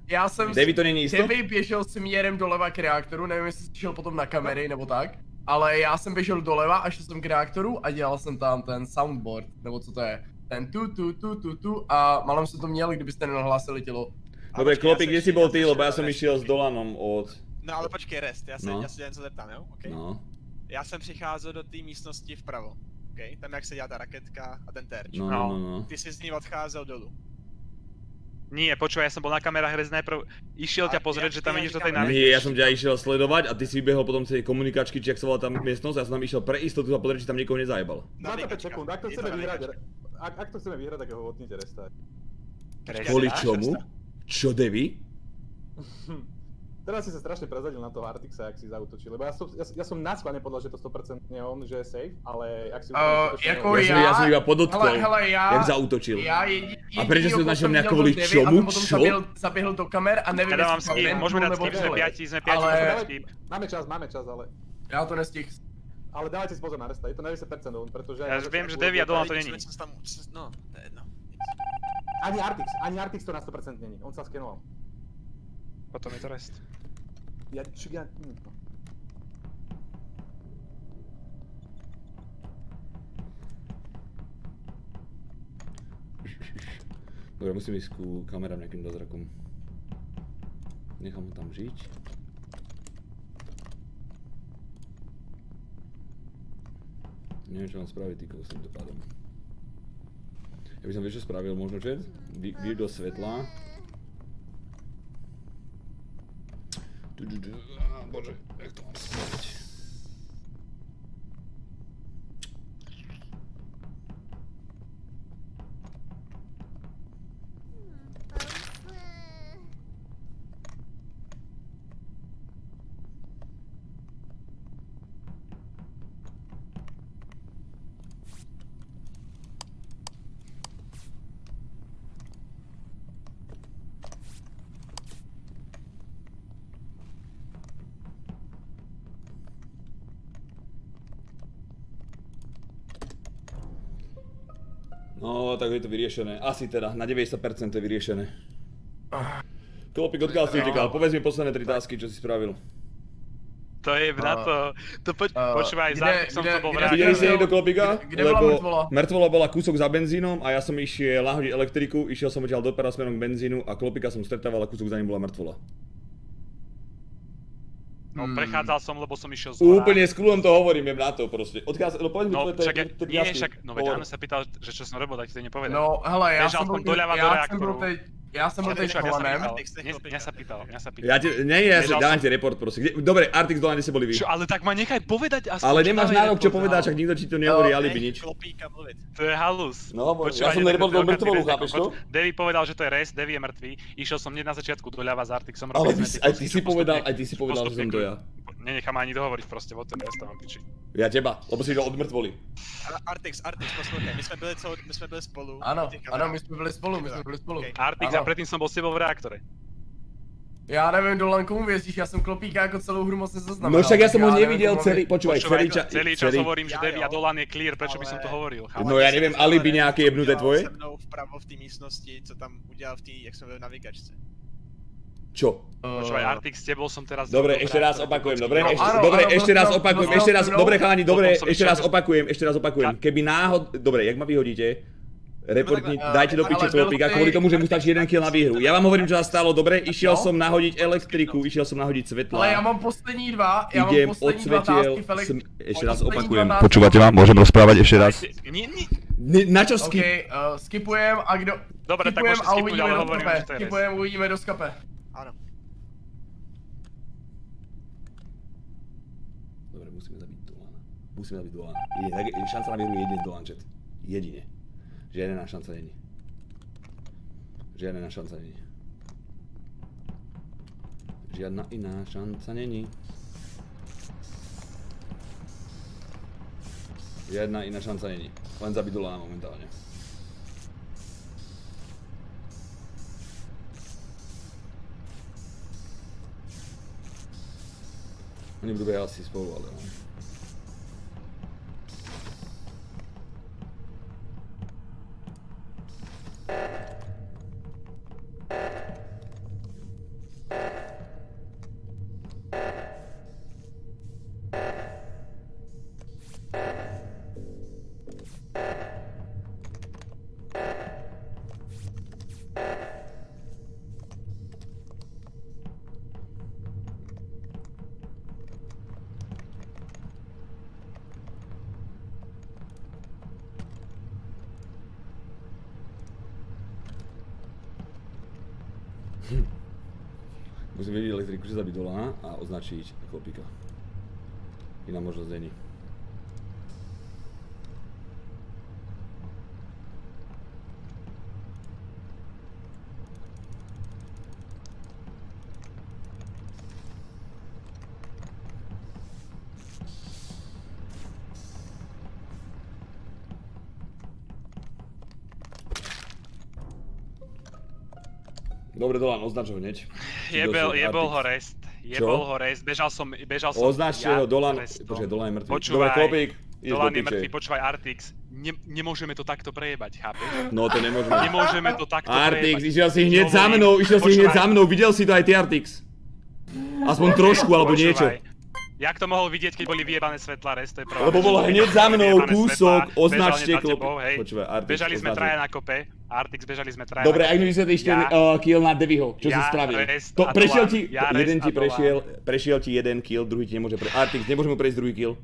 Devi to není isto? Devi běžel směrem doleva k reaktoru, nevím jestli jsi šel potom na kamery nebo tak. Ale já jsem běžel doleva a šel jsem k reaktoru a dělal jsem tam ten soundboard, nebo co to je. Ten tu a malom se to měl, kdybyste nenahlásili tělo. Dobre, Klopi, kde si bol ty, lebo ja som išiel s Dolanom od... No ale počkej, rest, já si něco zeptám, jo? Okay. No. Já jsem přicházel do té místnosti vpravo, okay? Tam jak se dělá ta raketka a ten terč. No. Ty si z ní odcházel dolů. Nie, počúvaj, ja som bol na kamerách, hrez najprv išiel ťa pozrieť, že tam ideš do tej navigačky. Nie, ja som ťa išiel sledovať a ty si vybehol potom tej komunikačky, či ak sa volá tam miestnosť, ja som tam išiel pre istotu a pozrieť, či tam niekoho nezajebal. 25 sekúnd, ak to chceme vyhrať, tak ho hodnite restať. Kvôli čomu? Čo, Devi? Teraz si sa strašne prezadil na toho Artixa, ak si zaútočil, lebo ja som náschválne podľa, že to 100% on, že je safe, ale ak si Ja som iba podotkol, hele, jak zaútočil. A prečo si označil mňa nejakého kvôli čomu? Čo? Zabiehol do kamer a neviem, ja dávam skip, môžeme dať skip, sme 5, môžeme dať skip. Máme čas, ale... Ja to nestih. Ale dávajte si pozor na resta, je to na 10% on, pretože... Ja viem, že Devi a Dolan to není. No, to je jedno. Ani Artix to na 100% není, on sa skenoval. Potom je to rest. Dobre, musím ísť ku kamerám nejakým dozrakom. Nechám ho tam žiť. Neviem, čo mám spraviť týkovo s týmto pádom. Ja by som vieš, čo spravil možno, chat? Vyjď do svetla. Bože, jak to mám spraviť? No, tak je to vyriešené. Asi teda, na 90% je vyriešené. Klopik, odkiaľ si utekal? Povedz mi posledné 3 tasky, čo si spravil. To je na to počúvaj, za som to bol vrátil. Videli ste niekto Klopika? Lebo mŕtvola bola kúsok za benzínom a ja som išiel nahodiť elektriku, išiel som odtiaľ doprava smerom k benzínu a Klopika som stretával a kúsok za ním bola mŕtvola. No, prechádzal som, lebo som išiel z hora. Úplne s kľúom to hovorím, jem na to proste. Odkiaľ, no povedz mi tvoje no veď Áno sa pýtal, že čo som robil, tak ti to nepovedal. No, hele, ja som bol teď chovanem. Mňa sa pýtal. Ja dávam ti report proste. Dobre, Artix, Dolan, kde ste boli vy? Čo, ale tak ma nechaj povedať aspoň. Ale nemáš nárok čo povedať, však nikto ti to nehovorí, alibi nič. To je halus. No, ja som nereportoval mŕtvolu, chápeš to? Devi povedal, že to je rest, Devi je mŕtvý. Išiel som hneď na začiatku doľava s Artixom. Ale aj ty si povedal, že som to ja. Nenechám ani dohovoriť proste, vo ten rest tam piči. Ja teba, lebo si išiel od mŕtvoli. Artix, poslouchaj, my sme byli spolu. Áno, my sme byli spolu. Artix, a predtým som bol s tebou v reaktore. Ja neviem, Dolan, komu věříš, já jsem Klopíka jako celou hru moc nezaznamenal. No však ja som ho nevidel celý, počúvaj, celý čas hovorím, že Devi a Dolan je clear, prečo by som to hovoril? No ja neviem, alibi nejaké jebnuté tvoje? Se mnou vpravo v té místnosti, co tam udělal v té, jak jsme byli na navigačce. Čo? Počúvaj, Artix, s tebou som teraz... Dobre, ešte raz opakujem, dobre? Ešte raz opakujem, dobre chalani, dobre, ešte raz opakujem. Keby dobre, jak ma vyhodíte, reportni, dajte do piče Klopika, kvôli tomu, že mu stačí 1 kill na výhru. Ja vám hovorím, čo sa stalo, dobre? Išiel som nahodiť elektriku, išiel som nahodiť svetla. Ale ja mám poslední dva, odsvetiel, ešte raz opakujem. Počúvate ma? Môžem rozprávať ešte raz? Na čo skip? OK, skipujem a kdo... Dobre, tak môžete skipnúť, ale hovorím, že to je skipujem, uvidíme do skape. Áno. Dobre, musíme zabiť Dolana. Šanca na výhru je jeden Dolan, chat. Jedine. Žiadna iná šanca není. Žiadna iná šanca není. Len zabiť Dolana momentálne. Oni budú behať asi spolu, ale no. Musím vedieť elektriku, že zabiť Dolana a označiť Klopika. Iná možnosť není. Dobre, Dolan, označ ho hneď. Jebol ho rest. Bežal som Označte ho, Dolan, počkaj, Dolan je mŕtvý. Dobre, Klopík, ideš do Dolan je piče. mŕtvý, počúvaj Artix. Nemôžeme to takto prejebať, chápeš? No to nemôžeme. Nemôžeme to takto prejebať. Artix, išiel si hneď za mnou, videl si to aj ty, Artix. Aspoň trošku, alebo niečo. Jak to mohol vidieť, keď boli vyjebané svetlá, rest, to je pravda. Lebo bolo hneď za mnou kúsok, označte Klopík. Počúvaj, Artix, bežali sme traja na kope, Artix, bežali sme traja. Dobre, ak mi vysvetlíš ten kill na Deviho, čo si spravil? Prešiel ti jeden kill, druhý ti nemôže prejsť. Artix, nemôže mu prejsť druhý kill.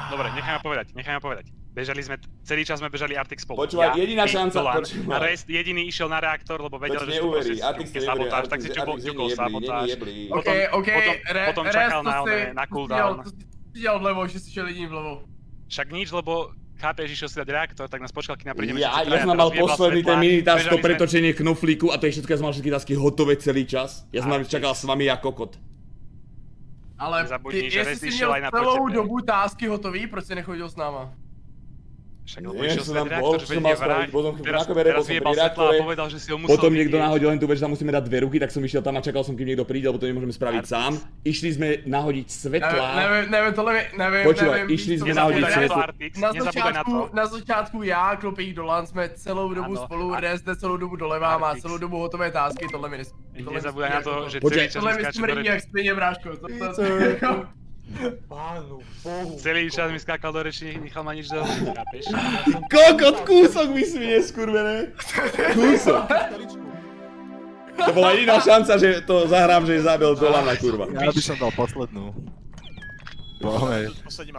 Dobre, nechaj ma povedať. Celý čas sme bežali Artix spolu. Počúvaj, jediná šanca, a rest jediný išiel na reaktor, lebo vedel, že to proste sabotáž, tak si ťukol sabotáž. Potom čakal na cooldown. To si dělal vlevo, že si šel jediný vlevo. Však nič, lebo chápeš, išiel si dať reaktor, tak nás počkal, kým prídeme. Ja som mal posledný ten minitask, to pretočenie knoflíku a to je všetko, ja som mal všetky tasky hotové celý čas. Ja som čakal s vami jak kokot. Ale jestli si měl celou dobu tásky hotový, proč si nechodil s náma? Však lebo išiel si dať reaktor, že vedie vraj. Teraz vyjebal svetla a povedal, že si ho musel potom niekto nahodil len tú vec, že tam musíme dať 2 ruky, tak som išiel tam a čakal som, kým niekto príde, lebo to nemôžeme spraviť sám. Išli sme nahodiť svetlá. Nevím. Počúvaj, išli sme nahodiť svetlá. Na začátku já, Klopík, Dolan jsme celou dobu spolu, Rez jde celou dobu doleva, má celou dobu hotové tásky, tohle mi nezabúdaj na to, že celý čas mi skáče do jak spině, bráško. Pánu bohu. Celý čas mi skákal do reči, nechal ma nič do reči, chápeš? Kokot, kúsok mi svinie, skurvené. Kúsok. To bola jediná šanca, že to zahrám, že zabil Dolana, kurva. Ja by som dal poslednú.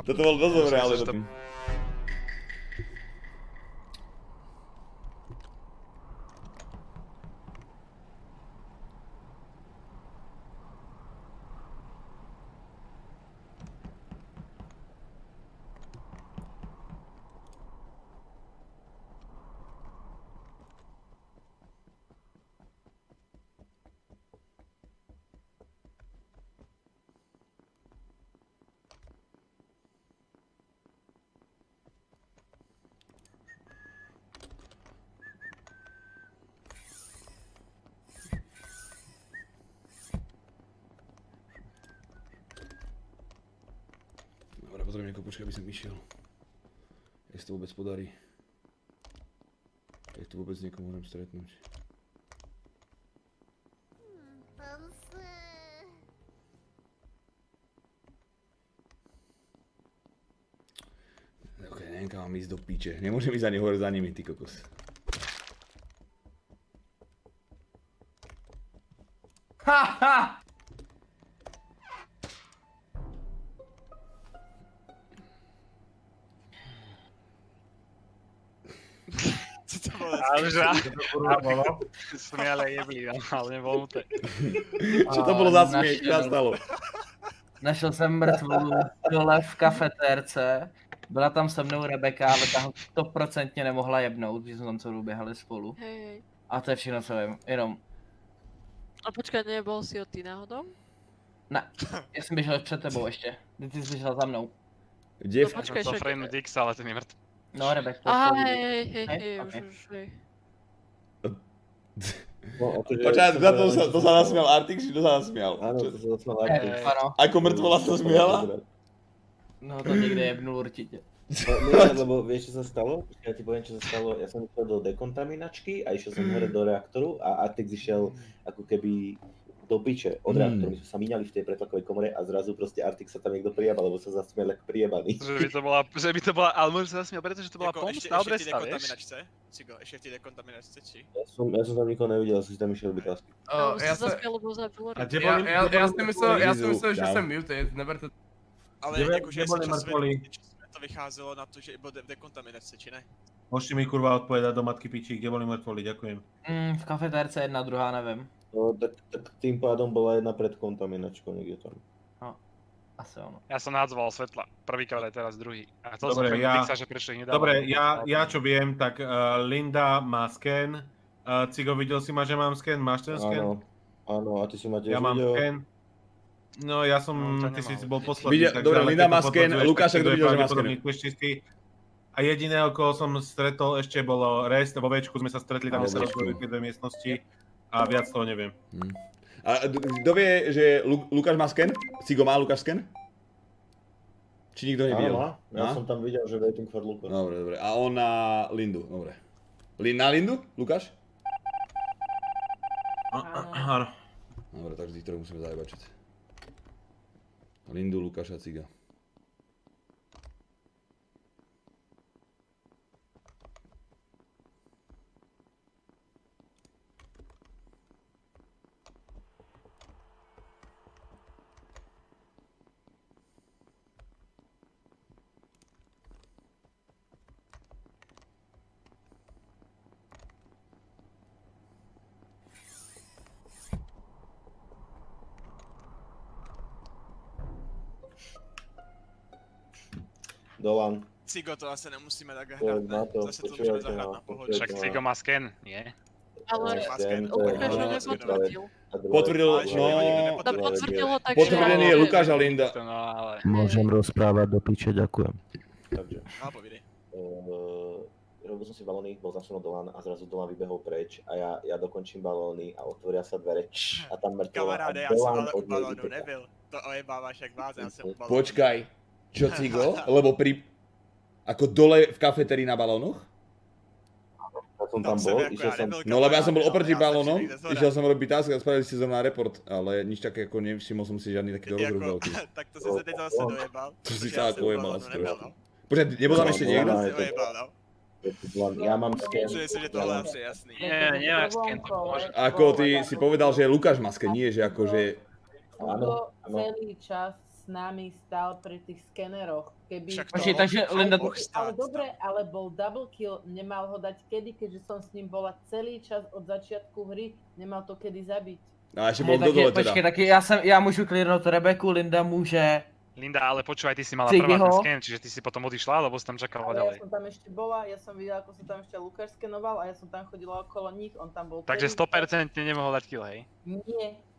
Toto bolo dosť dobré, ale to... Dobre, potrebujem niekoho počkať, aby som išiel. Jak to vôbec podarí. Jak to vôbec niekoho môžem stretnúť. Ok, neviem kam mám ísť do piče. Nemôžem ísť ani hore za nimi, ty kokos. Haha! Co to bolo? Som ale jeblý, ale nebol mu to. Čo to bolo za smiech? Čo sa stalo? Našel jsem mrtvolu dole v kafetérce. Byla tam se mnou Rebeka, ale ta ho 100% nemohla jebnout, když jsme tam celou běhali spolu. Hej. A to je všechno, co vím, jenom. A počkaj, nebol si ho ty náhodou? Ne, já jsem běžel před tebou ještě, ty jsi běžel za mnou. Kde? No počkaj, to frame Dix, ale ten je mŕtvý. No, Rebek. Hej, už hej. Počkaj, to sa nasmial Artix, či to sa nasmial? Áno, to sa nasmial Artix. Ako mŕtvola sa smiala? No to niekde jebnul určite. Lebo vieš, čo sa stalo? Ja ti poviem, čo sa stalo. Ja som išiel do dekontaminačky a išiel som hore do reaktoru a Artix išiel ako keby do piče od reaktoru. My sme sa míňali v tej pretlakovej komore a zrazu proste Artix sa tam niekto prijebal, lebo sa zasmiel ako prijebaný. Že by to bola, ale možno sa zasmiel, pretože to bola pomsta obresta, vieš? Cigo, ešte v tej dekontaminačce, či? Ja som tam nikoho nevidel, som si tam išiel robiť tásky. Já si myslel, že jsem muted, neberte. Ale jakože ja som čas to vycházelo na to, že bol v dekontaminačce, či ne? Môžete mi kurva odpovedať do matky piči, kde boli mŕtvoli, ďakujem. V kafetérce jedna, druhá nevím. No, tak tým pádom bola jedna pred kontaminačkou niekde tam. No, asi ono. Ja som nadzval svetla, prvýkrát aj teraz druhý. A chcel dobre, som Dixa, že prečo ich nedával. Dobre, ja čo viem, tak Linda má scan. Cigo, videl si ma, že mám scan? Máš ten scan? Áno, a ty si ma tiež videl? Ja mám scan. No, ja som, ty si bol posledný. Dobre, Linda má scan, Lukášek to videl, že má scan. A jediného, koho som stretol ešte bolo Rest, vo Včku sme sa stretli, tam sa rozhodli tie dve miestnosti. A viac toho neviem. A kto vie, že Lukáš má sken? Sigo má Lukáš sken? Či nikto nevidel? Áno, má. Ja som tam videl, že waiting for Lukáš. Dobre. A on na Lindu, dobre. Na Lindu? Lukáš? Áno. Dobre, takže tých troch musíme zajebačiť. Lindu, Lukáša, Ciga. Dolan. Cigo to asi nemusíme tak hrať, ne? Zase to môžeme zahrať na pohodu. Však Cigo má sken, nie? Ale Lukáš ho nepotvrdil. Potvrdil, no... Potvrdil ho tak, že... Potvrdený je Lukáš a Linda. Môžem rozprávať do piče, ďakujem. Takže. Robil som si balóny, bol zasunul Dolan a zrazu Dolan vybehol preč a ja dokončím balóny a otvoria sa dvere a tam mŕtvola a Kamaráde, ja som Dolan ale u balónu nebyl. To ojebávaš jak váze, ja som u balónu. Počkaj, čo Cigo? Lebo ako dole v kafetérii na balónoch? Ja som tam bol, išiel som... No lebo ja som bol oproti balónom, išiel som robiť task a spravili ste zrovna report, ale nič také ako nevšimol som si žiadny takýto rozruch veľký. Tak to si sa teď zase dojebal. To si sa ako ojebal. Počkaj, nebol tam ešte niekto? Ja mám sken. Myslím si, že tohle asi je jasný. Nie, nemáš sken, to môže. Ako ty si povedal, že Lukáš má sken, nie že akože... Áno, celý čas s nami stál pri tých skeneroch. Takže Linda... Ale dobre, ale bol double kill, nemal ho dať kedy, keďže som s ním bola celý čas od začiatku hry, nemal to kedy zabiť. A ešte bol dole teda. Počkej, taky ja môžu clearnúť Rebeku, Linda môže... Linda, ale počúvaj, ty si mala prvá ten sken, čiže ty si potom odišla, alebo si tam čakala ďalej. Ja som tam ešte bola, ja som videla, ako sa tam ešte Lukáš skenoval a ja som tam chodila okolo nich, on tam bol... Takže 100% nemohol dať kill, hej?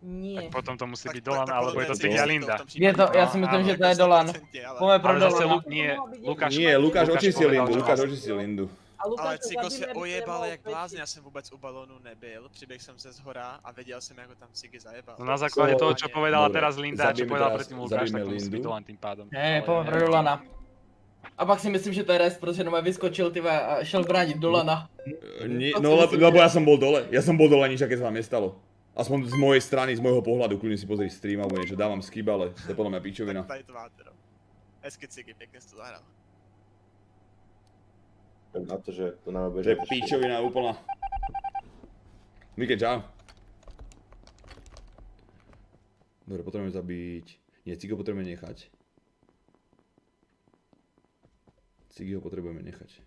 Nie. Tak potom to musí byť Dolan, alebo je to Ciga Linda. Je to, ja si myslím, že to je Dolan. Poďme pro Dolana. Nie, Lukáš očistil Lindu, Ale Cigo se ojebal jak blázň, ja som vôbec u balónu nebyl, přiběh som se zhora a vedel som, ako tam Cigi zajebal. No na základe toho, čo povedala teraz Linda, čo povedala predtým Lukáš, tak to musí byť Dolan tým pádom. Poďme pro Dolana. A pak si myslím, že to je rest, protože doma vyskočil ty a šel bránit Dolana. No lebo ja som bol dole, nič také sa tam nestalo. Aspoň z mojej strany, z môjho pohľadu, kľudne si pozri stream alebo niečo, dávam skip, ale to je podľa mňa pičovina. Tady to máte, no. Hezky Cigi, pekne si to zahral. Na to, že to nám bude... To je pičovina úplná. Mike, čau. Dobre, potrebujeme zabiť... Nie, Cigo potrebujeme nechať. Cigiho potrebujeme nechať.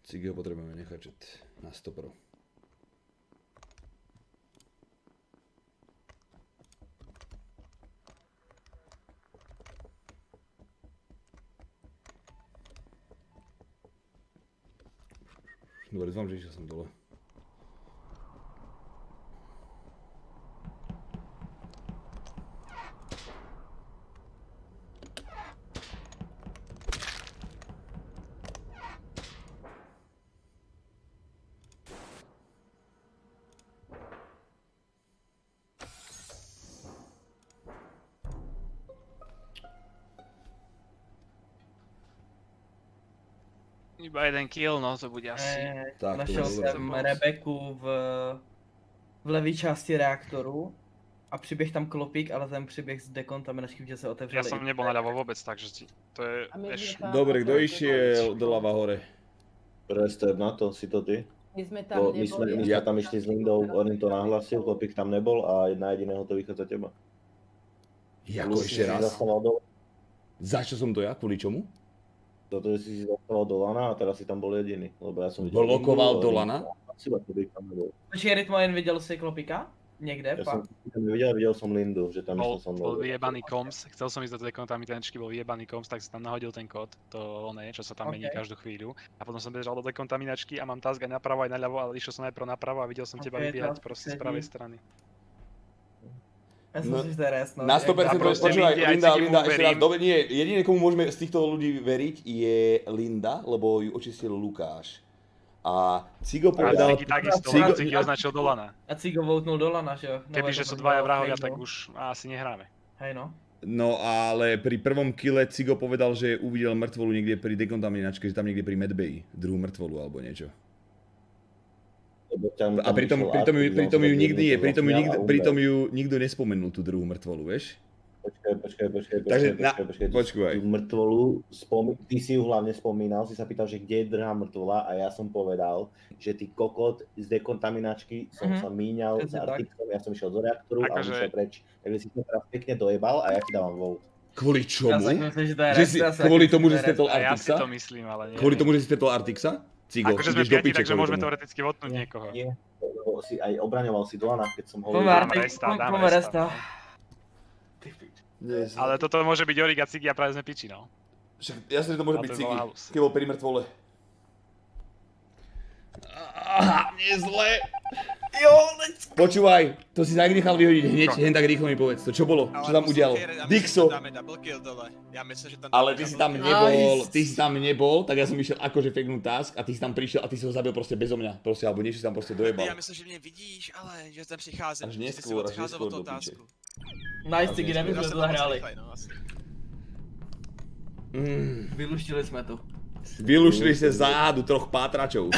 Cigiho potrebujeme nechať na 100%. Dobre, zvám, že išiel som dole. Iba jeden kill, no to bude asi. Našel jsem Rebeku v levé části reaktoru a přiběh tam klopík, ale ten přiběh z dekontaminačky, kde se otevřeli. Ja som nebol naľavo vôbec, takže to je... Dobre, kto išiel doľava hore? Reste na to, si to ty? My sme tam neboli. My sme tam išli s Lindou, on to nahlasil, klopík tam nebol a na jediného to vychádza teba. Jako ešte raz? Za čo som to ja? Kvôli čomu? Toto si zastaval Dolana a teraz si tam bol jediný, lebo ja som videl... Blokoval Dolana? Počkej, Rytmo, jen videl si klopíka? Niekde? Ja som videl som Lindu, že tam išlo som... Bol vyjebaný komps, chcel som ísť do tej kontaminačky, bol vyjebaný komps, tak si tam nahodil ten kód, to oné, čo sa tam mení každú chvíľu. A potom som bežal do tej kontaminačky a mám task aj napravo aj naľavo, ale išiel som najprv napravo a videl som teba vybiehať proste z pravej strany. Ja som si, že to je rest, no. Na 100% počúvaj, Linda, ešte raz, dobre, nie, jediné, komu môžeme z týchto ľudí veriť, je Linda, lebo ju očistil Lukáš. A Cigo povedal... A Cigo takisto, Cigo označil Dolana. A Cigo voutnul Dolana, že jo? Kebyže sú dvaja vrahovia, tak už asi nehráme. Hej no. No ale pri prvom kille Cigo povedal, že uvidel mŕtvolu niekde pri dekontaminačke, že tam niekde pri Medbayi, druhú mŕtvolu alebo niečo. A pritom ju nikto nespomenul tú druhú mŕtvolu, vieš? Počkaj. Mŕtvolu, ty si ju hlavne spomínal, si sa pýtal, že kde je druhá mŕtvola a ja som povedal, že ty kokot z dekontaminačky som sa míňal s Artixom, ja som išiel do reaktoru a on išiel preč. Takže si to teraz pekne dojebal a ja ti dávam vote. Kvôli čomu? Ja Kvôli tomu, že si stretol Ja Artixa? si to myslím, ale nie. Kvôli tomu, že si stretol Artixa? Cigo, akože sme piati, takže môžeme teoreticky votnúť niekoho. Nie, lebo si aj obraňoval si Dolana, keď som hovoril. Dáme resta. Ale toto môže byť Orig a Cigi a práve sme piči, no. Však jasne, že to môže byť Cigi, keď bol pri mŕtvole. Nie zle. Počúvaj, to si tak nechal vyhodiť hneď, hen tak rýchlo mi povedz to, čo bolo, čo tam udialo. Dixo. Ale ty si tam nebol, tak ja som išiel akože faknúť task a ty si tam prišiel a ty si ho zabil proste bezo mňa, proste, alebo niečo si tam proste dojebal. Ja myslím, že mňa vidíš, ale že tam přicházím, až neskôr do píče. Nice, Cigi, neby sme to zahrali. Vyluštili sme tu. Vyluštili ste záhadu troch pátračov.